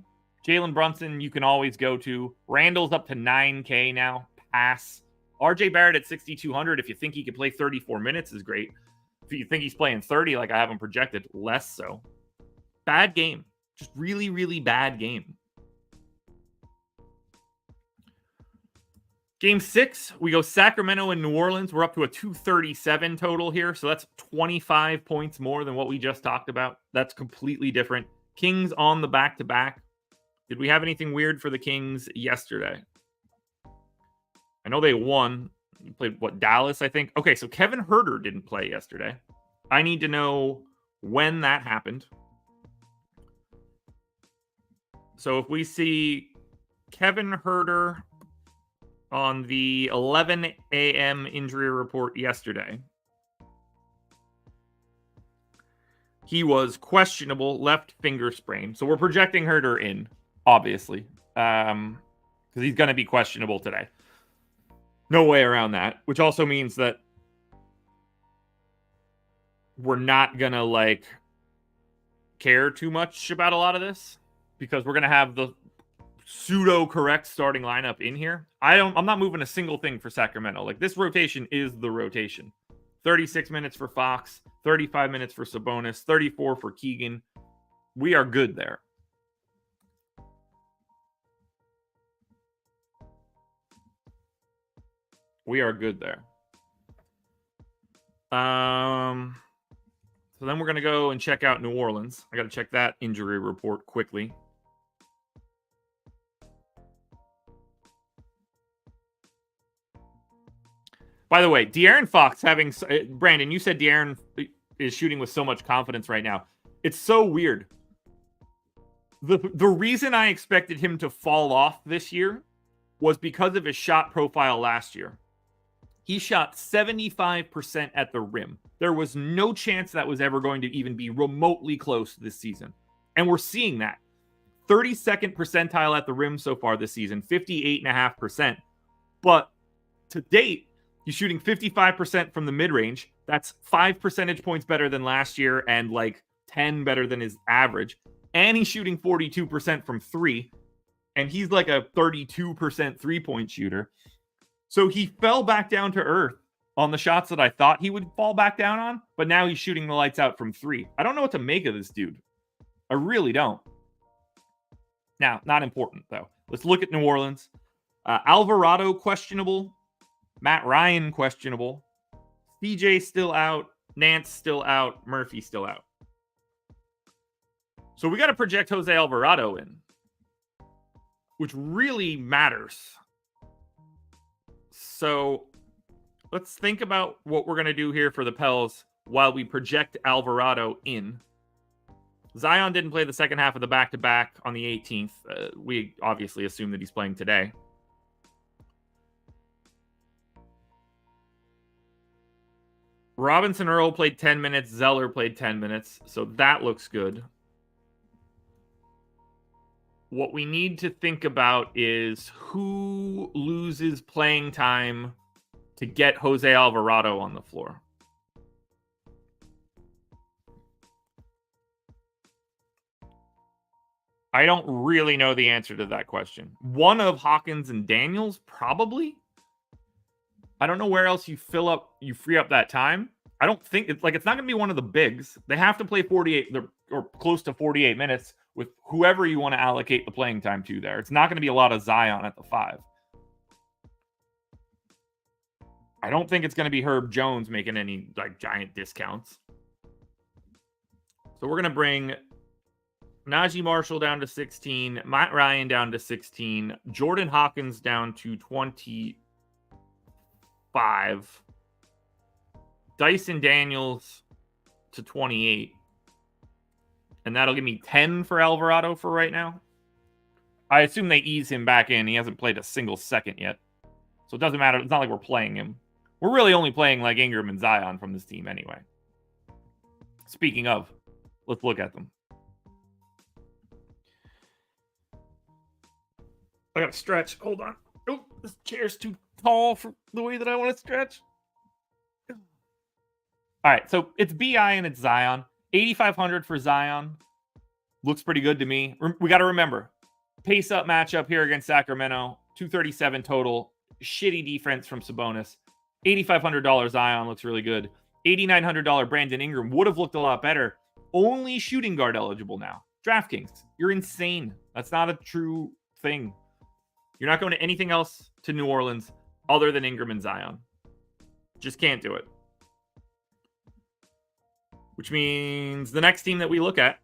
Jalen Brunson, you can always go to. Randall's up to 9K now. Pass. RJ Barrett at 6,200. If you think he could play 34 minutes is great. If you think he's playing 30, like I have him projected, less so. Bad game. Just really, really bad game. Game 6, we go Sacramento and New Orleans. We're up to a 237 total here, so that's 25 points more than what we just talked about. That's completely different. Kings on the back-to-back. Did we have anything weird for the Kings yesterday? I know they won. You played, Dallas, I think? Okay, so Kevin Huerter didn't play yesterday. I need to know when that happened. So if we see Kevin Huerter on the 11 a.m. injury report yesterday, he was questionable left finger sprain. So we're projecting Huerter in, obviously. because he's going to be questionable today. No way around that, which also means that we're not going to care too much about a lot of this because we're going to have the pseudo correct starting lineup in here. I'm not moving a single thing for Sacramento. This rotation is the rotation. 36 minutes for Fox, 35 minutes for Sabonis, 34 for Keegan. We are good there. We are good there. So then we're going to go and check out New Orleans. I got to check that injury report quickly. By the way, De'Aaron Fox Brandon, you said De'Aaron is shooting with so much confidence right now. It's so weird. The reason I expected him to fall off this year was because of his shot profile last year. He shot 75% at the rim. There was no chance that was ever going to even be remotely close this season. And we're seeing that. 32nd percentile at the rim so far this season, 58.5%. But to date, he's shooting 55% from the mid-range. That's 5 percentage points better than last year and 10 better than his average. And he's shooting 42% from three. And he's a 32% three-point shooter. So he fell back down to earth on the shots that I thought he would fall back down on, but now he's shooting the lights out from three. I don't know what to make of this dude. I really don't. Now, not important, though. Let's look at New Orleans. Alvarado, questionable. Matt Ryan, questionable. CJ still out. Nance still out. Murphy still out. So we got to project Jose Alvarado in, which really matters. So let's think about what we're going to do here for the Pels while we project Alvarado in. Zion didn't play the second half of the back-to-back on the 18th. We obviously assume that he's playing today. Robinson Earl played 10 minutes. Zeller played 10 minutes. So that looks good. What we need to think about is who loses playing time to get Jose Alvarado on the floor. I don't really know the answer to that question. One of Hawkins and Daniels, probably. I don't know where else you free up that time. I don't think it's not going to be one of the bigs. They have to play 48 or close to 48 minutes with whoever you want to allocate the playing time to there. It's not going to be a lot of Zion at the 5. I don't think it's going to be Herb Jones making any giant discounts. So we're going to bring Najee Marshall down to 16, Matt Ryan down to 16, Jordan Hawkins down to 25, Dyson Daniels to 28. And that'll give me 10 for Alvarado for right now. I assume they ease him back in. He hasn't played a single second yet. So it doesn't matter. It's not like we're playing him. We're really only playing Ingram and Zion from this team anyway. Speaking of, let's look at them. I gotta stretch. Hold on. Oh, this chair's too tall for the way that I want to stretch. All right, so it's BI and it's Zion. 8,500 for Zion. Looks pretty good to me. We got to remember, pace-up matchup here against Sacramento. 237 total. Shitty defense from Sabonis. $8,500 Zion looks really good. $8,900 Brandon Ingram would have looked a lot better. Only shooting guard eligible now. DraftKings, you're insane. That's not a true thing. You're not going to anything else to New Orleans other than Ingram and Zion. Just can't do it. Which means the next team that we look at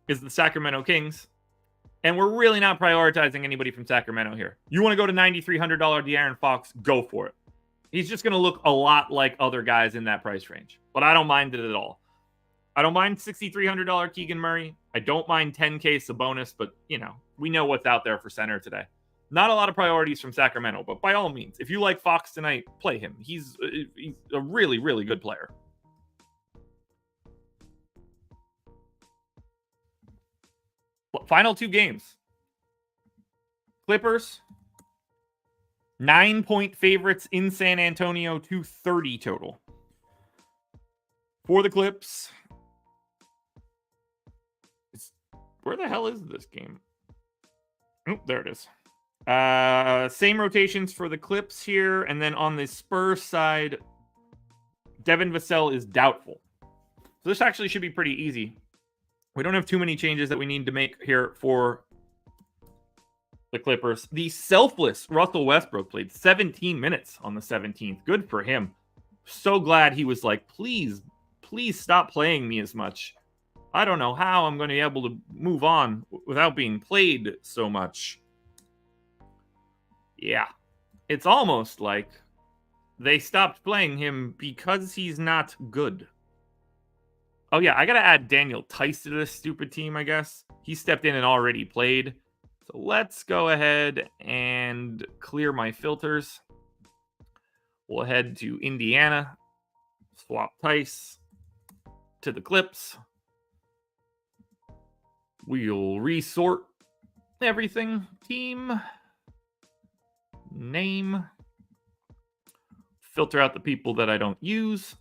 is the Sacramento Kings. And we're really not prioritizing anybody from Sacramento here. You want to go to $9,300 De'Aaron Fox, go for it. He's just going to look a lot like other guys in that price range. But I don't mind it at all. I don't mind $6,300 Keegan Murray. I don't mind 10K Sabonis, but, we know what's out there for center today. Not a lot of priorities from Sacramento, but by all means, if you like Fox tonight, play him. He's a really, really good player. Final 2 games. Clippers, 9-point favorites in San Antonio, 230 total. For the Clips, where the hell is this game? Oh, there it is. Same rotations for the Clips here. And then on the Spurs side, Devin Vassell is doubtful. So this actually should be pretty easy. We don't have too many changes that we need to make here for the Clippers. The selfless Russell Westbrook played 17 minutes on the 17th. Good for him. So glad he was like, please stop playing me as much. I don't know how I'm going to be able to move on without being played so much. Yeah. It's almost like they stopped playing him because he's not good. Oh, yeah, I got to add Daniel Tice to this stupid team, I guess. He stepped in and already played. So let's go ahead and clear my filters. We'll head to Indiana. Swap Tice to the Clips. We'll resort everything. Team. Name. Filter out the people that I don't use.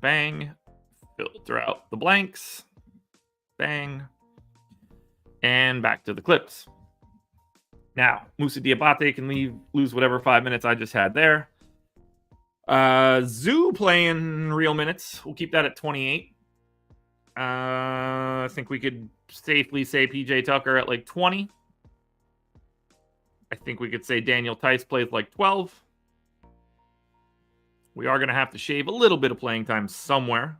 Bang. Filter out the blanks. Bang. And back to the Clips. Now, Moussa Diabate can lose whatever 5 minutes I just had there. Zoo playing real minutes. We'll keep that at 28. I think we could safely say PJ Tucker at like 20. I think we could say Daniel Tice plays like 12. We are going to have to shave a little bit of playing time somewhere.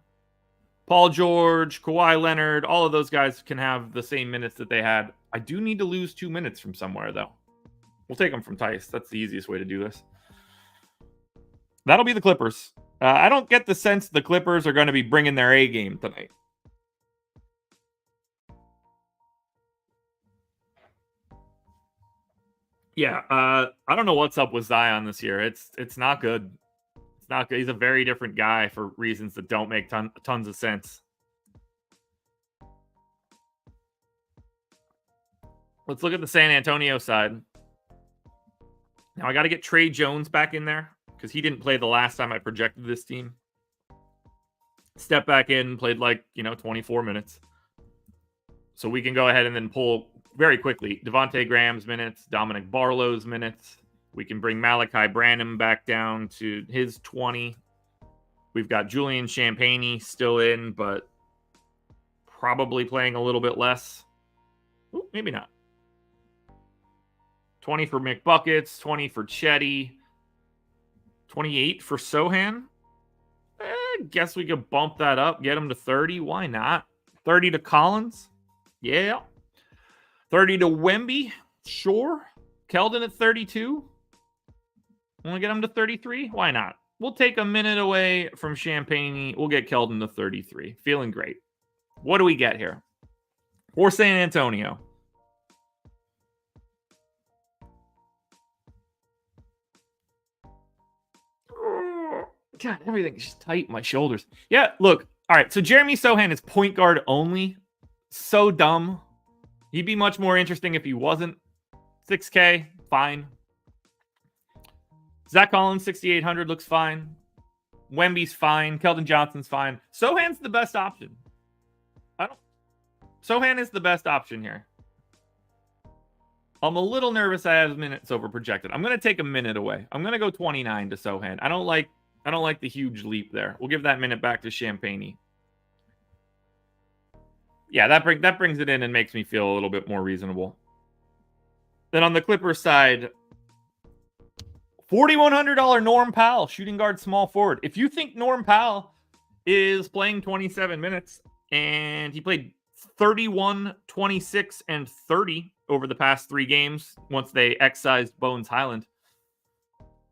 Paul George, Kawhi Leonard, all of those guys can have the same minutes that they had. I do need to lose 2 minutes from somewhere, though. We'll take them from Tice. That's the easiest way to do this. That'll be the Clippers. I don't get the sense the Clippers are going to be bringing their A game tonight. Yeah, I don't know what's up with Zion this year. It's not good. It's not good. He's a very different guy for reasons that don't make tons of sense. Let's look at the San Antonio side. Now I got to get Trey Jones back in there because he didn't play the last time I projected this team. Step back in, played like, 24 minutes. So we can go ahead and then pull very quickly Devontae Graham's minutes, Dominic Barlow's minutes. We can bring Malachi Branham back down to his 20. We've got Julian Champagnie still in, but probably playing a little bit less. Ooh, maybe not. 20 for McBuckets, 20 for Chetty, 28 for Sohan. Guess we could bump that up, get him to 30. Why not? 30 to Collins. Yeah. 30 to Wemby. Sure. Keldon at 32. Want to get him to 33? Why not? We'll take a minute away from Champagnie. We'll get Keldon to 33. Feeling great. What do we get here? For San Antonio. God, everything's just tight in my shoulders. Yeah, look. All right, so Jeremy Sohan is point guard only. So dumb. He'd be much more interesting if he wasn't. 6K, fine. Zach Collins, 6,800, looks fine. Wemby's fine. Keldon Johnson's fine. Sohan's the best option. Sohan is the best option here. I'm a little nervous I have minutes over projected. I'm going to take a minute away. I'm going to go 29 to Sohan. I don't like the huge leap there. We'll give that minute back to Champagnie. Yeah, that brings it in and makes me feel a little bit more reasonable. Then on the Clippers side, $4,100 Norm Powell, shooting guard, small forward. If you think Norm Powell is playing 27 minutes and he played 31, 26, and 30 over the past 3 games once they excised Bones Highland,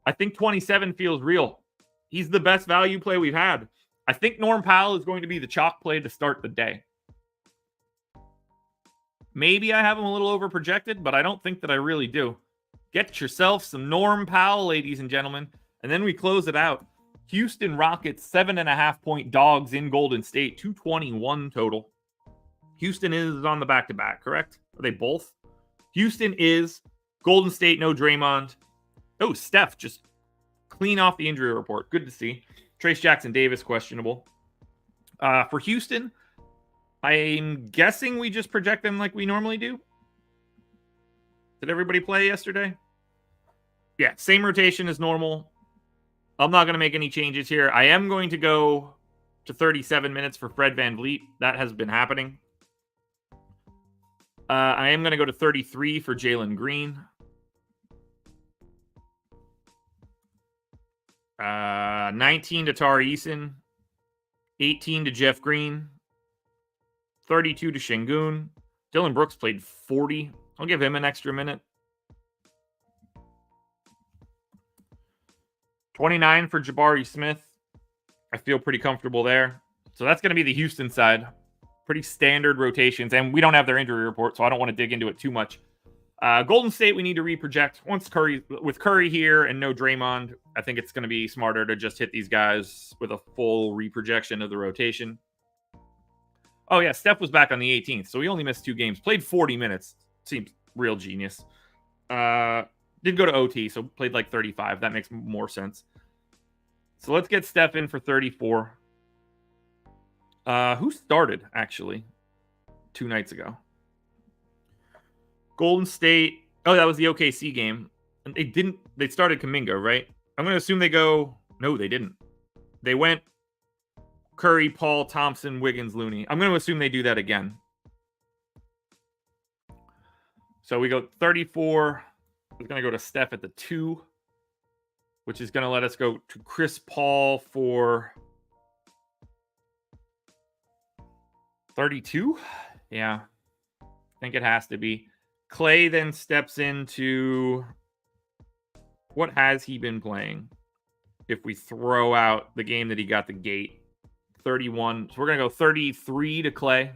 I think 27 feels real. He's the best value play we've had. I think Norm Powell is going to be the chalk play to start the day. Maybe I have him a little over projected, but I don't think that I really do. Get yourself some Norm Powell, ladies and gentlemen. And then we close it out. Houston Rockets, 7.5-point dogs in Golden State, 221 total. Houston is on the back-to-back, correct? Are they both? Houston is. Golden State, no Draymond. Oh, Steph just clean off the injury report. Good to see. Trace Jackson-Davis, questionable. For Houston, I'm guessing we just project them like we normally do. Did everybody play yesterday? Yeah, same rotation as normal. I'm not going to make any changes here. I am going to go to 37 minutes for Fred VanVleet. That has been happening. I am going to go to 33 for Jalen Green. 19 to Tari Eason. 18 to Jeff Green. 32 to Şengün. Dylan Brooks played 40. I'll give him an extra minute. 29 for Jabari Smith. I feel pretty comfortable there. So that's going to be the Houston side. Pretty standard rotations. And we don't have their injury report, so I don't want to dig into it too much. Golden State, we need to reproject. With Curry here and no Draymond, I think it's going to be smarter to just hit these guys with a full reprojection of the rotation. Oh, yeah, Steph was back on the 18th, so he only missed 2 games. Played 40 minutes. Seems real genius. Did go to OT, so played like 35. That makes more sense. So let's get Steph in for 34. Who started, actually, 2 nights ago? Golden State. Oh, that was the OKC game. And they started Kuminga, right? I'm going to assume they go. No, they didn't. They went Curry, Paul, Thompson, Wiggins, Looney. I'm going to assume they do that again. So we go 34. We're going to go to Steph at the 2, which is going to let us go to Chris Paul for 32. Yeah, I think it has to be. Clay then steps into, what has he been playing? If we throw out the game that he got the gate, 31. So we're going to go 33 to Clay.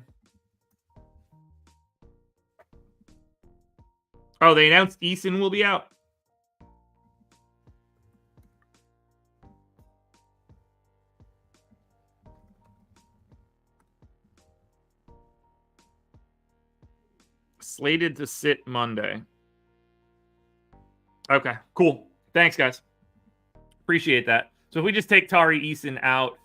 Oh, they announced Eason will be out. Slated to sit Monday. Okay, cool. Thanks, guys. Appreciate that. So if we just take Tari Eason out,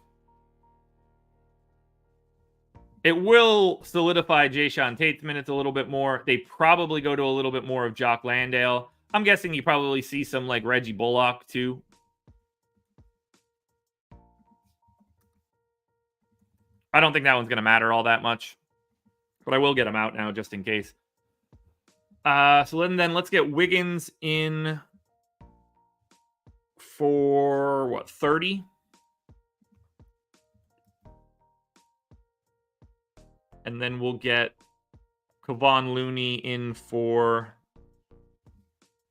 it will solidify Jayshawn Tate's minutes a little bit more. They probably go to a little bit more of Jock Landale. I'm guessing you probably see some like Reggie Bullock too. I don't think that one's going to matter all that much, but I will get him out now just in case. So then let's get Wiggins in for what, 30? And then we'll get Kevon Looney in for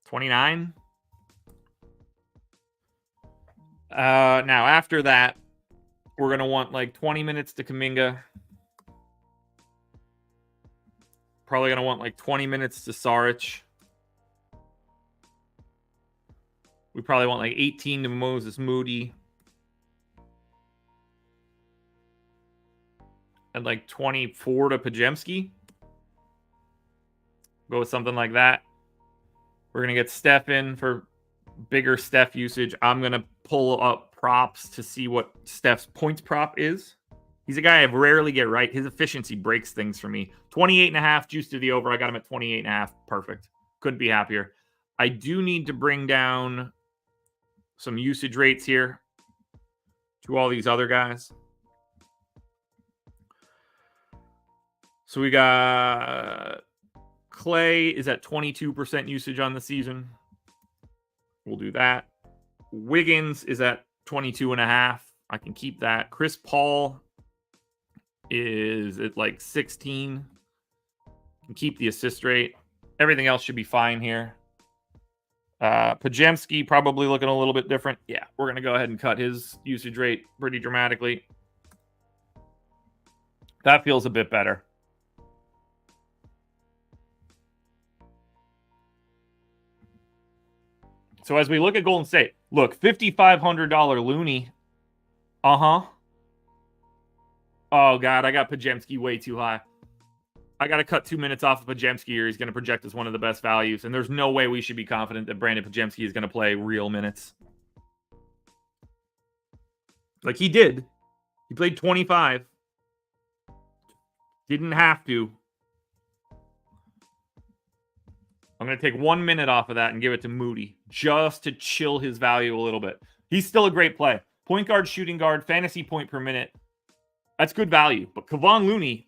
29. Now, after that, we're going to want like 20 minutes to Kuminga. Probably going to want like 20 minutes to Saric. We probably want like 18 to Moses Moody. And like 24 to Podziemski. Go with something like that. We're going to get Steph in for bigger Steph usage. I'm going to pull up props to see what Steph's points prop is. He's a guy I rarely get right. His efficiency breaks things for me. 28.5 juice to the over. I got him at 28.5. Perfect. Couldn't be happier. I do need to bring down some usage rates here to all these other guys. So we got Clay is at 22% usage on the season. We'll do that. Wiggins is at 22.5. I can keep that. Chris Paul is at like 16. Can keep the assist rate. Everything else should be fine here. Podziemski probably looking a little bit different. Yeah, we're going to go ahead and cut his usage rate pretty dramatically. That feels a bit better. So as we look at Golden State, look, $5,500 Looney. Uh-huh. Oh, God, I got Podziemski way too high. I got to cut 2 minutes off of Podziemski, or he's going to project as one of the best values. And there's no way we should be confident that Brandon Podziemski is going to play real minutes. Like he did. He played 25. Didn't have to. I'm going to take 1 minute off of that and give it to Moody just to chill his value a little bit. He's still a great play. Point guard, shooting guard, fantasy point per minute. That's good value. But Kevon Looney's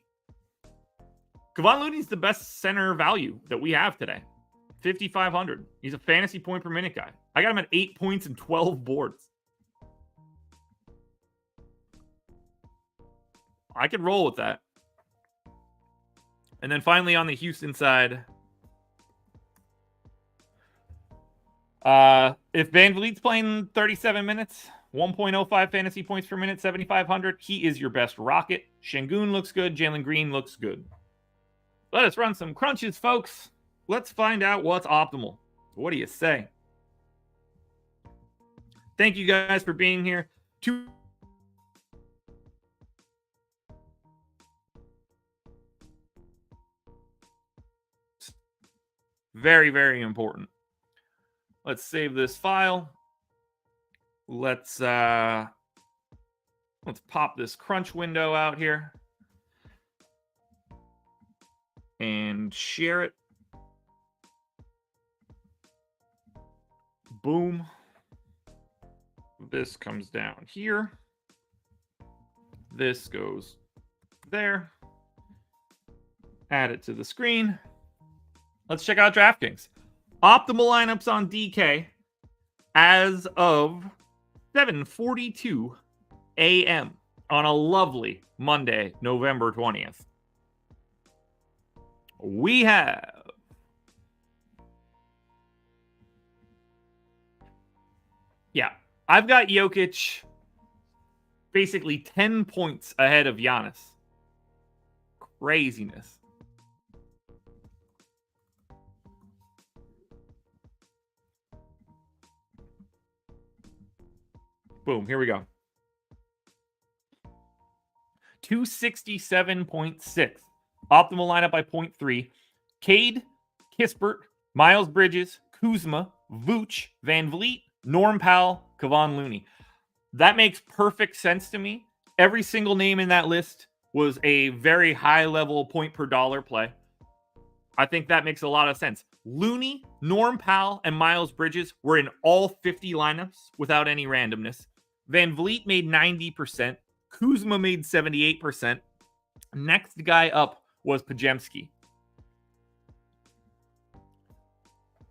the best center value that we have today. 5,500. He's a fantasy point per minute guy. I got him at 8 points and 12 boards. I could roll with that. And then finally on the Houston side, if Van Vliet's playing 37 minutes, 1.05 fantasy points per minute, 7,500, he is your best Rocket. Şengün looks good. Jalen Green looks good. Let us run some crunches, folks. Let's find out what's optimal. What do you say? Thank you guys for being here. Very, very important. Let's save this file. Let's pop this crunch window out here and share it. Boom. This comes down here. This goes there. Add it to the screen. Let's check out DraftKings. Optimal lineups on DK as of 7:42 a.m. on a lovely Monday, November 20th. We have I've got Jokic basically 10 points ahead of Giannis. Craziness. Boom, here we go. 267.6. Optimal lineup by 0.3. Cade, Kispert, Miles Bridges, Kuzma, Vooch, Van Vliet, Norm Powell, Kevon Looney. That makes perfect sense to me. Every single name in that list was a very high-level point per dollar play. I think that makes a lot of sense. Looney, Norm Powell, and Miles Bridges were in all 50 lineups without any randomness. Van Vliet made 90%. Kuzma made 78%. Next guy up was Podziemski.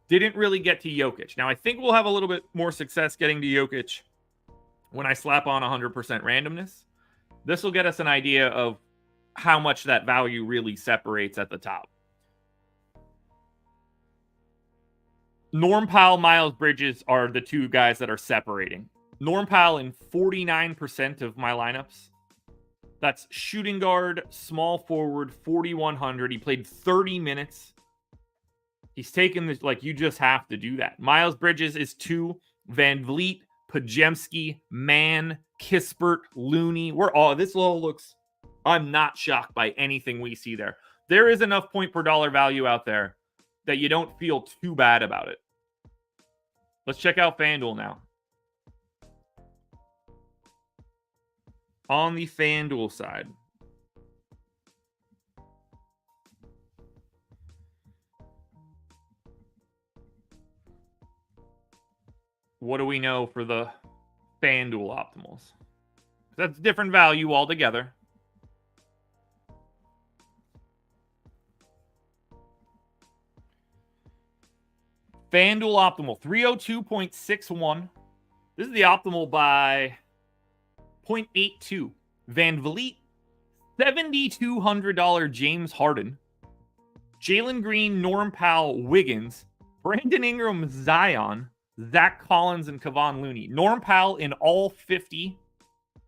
Didn't really get to Jokic. Now, I think we'll have a little bit more success getting to Jokic when I slap on 100% randomness. This will get us an idea of how much that value really separates at the top. Norm Powell, Miles Bridges are the two guys that are separating. Norm Powell in 49% of my lineups. That's shooting guard, small forward, 4,100. He played 30 minutes. He's taken this, like, you just have to do that. Miles Bridges is 2. Van Vliet, Podziemski, Mann, Kispert, Looney. This all looks, I'm not shocked by anything we see there. There is enough point per dollar value out there that you don't feel too bad about it. Let's check out FanDuel now. On the FanDuel side, what do we know for the FanDuel optimals? That's different value altogether. FanDuel optimal, 302.61. This is the optimal by 0.82. Van Vliet, $7,200 James Harden. Jalen Green, Norm Powell, Wiggins. Brandon Ingram, Zion. Zach Collins, and Kevon Looney. Norm Powell in all 50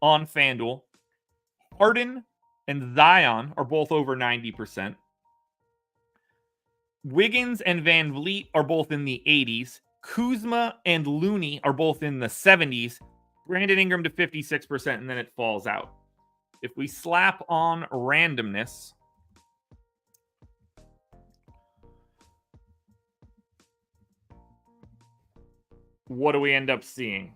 on FanDuel. Harden and Zion are both over 90%. Wiggins and Van Vliet are both in the 80s. Kuzma and Looney are both in the 70s. Brandon Ingram to 56%, and then it falls out. If we slap on randomness, what do we end up seeing?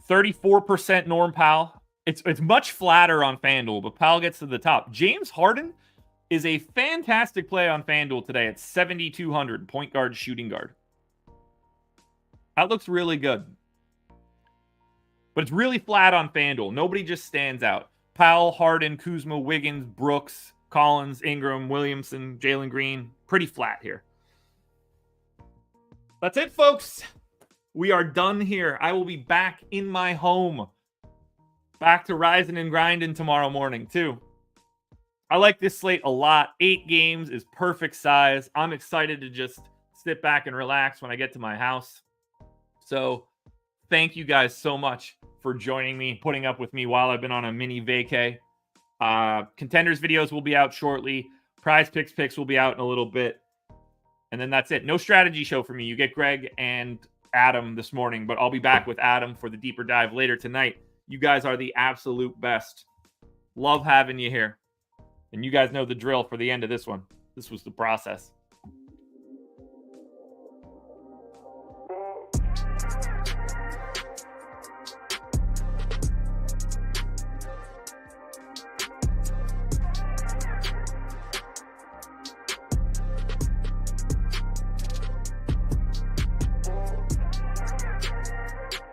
%34% Norm Powell. It's much flatter on FanDuel, but Powell gets to the top. James Harden is a fantastic play on FanDuel today at 7,200, point guard, shooting guard. That looks really good. But it's really flat on FanDuel. Nobody just stands out. Powell, Harden, Kuzma, Wiggins, Brooks, Collins, Ingram, Williamson, Jalen Green. Pretty flat here. That's it, folks. We are done here. I will be back in my home. Back to rising and grinding tomorrow morning, too. I like this slate a lot. 8 games is perfect size. I'm excited to just sit back and relax when I get to my house. So thank you guys so much for joining me, putting up with me while I've been on a mini vacay. Contenders videos will be out shortly. PrizePicks picks will be out in a little bit. And then that's it. No strategy show for me. You get Greg and Adam this morning, but I'll be back with Adam for the deeper dive later tonight. You guys are the absolute best. Love having you here. And you guys know the drill for the end of this one. This was the process.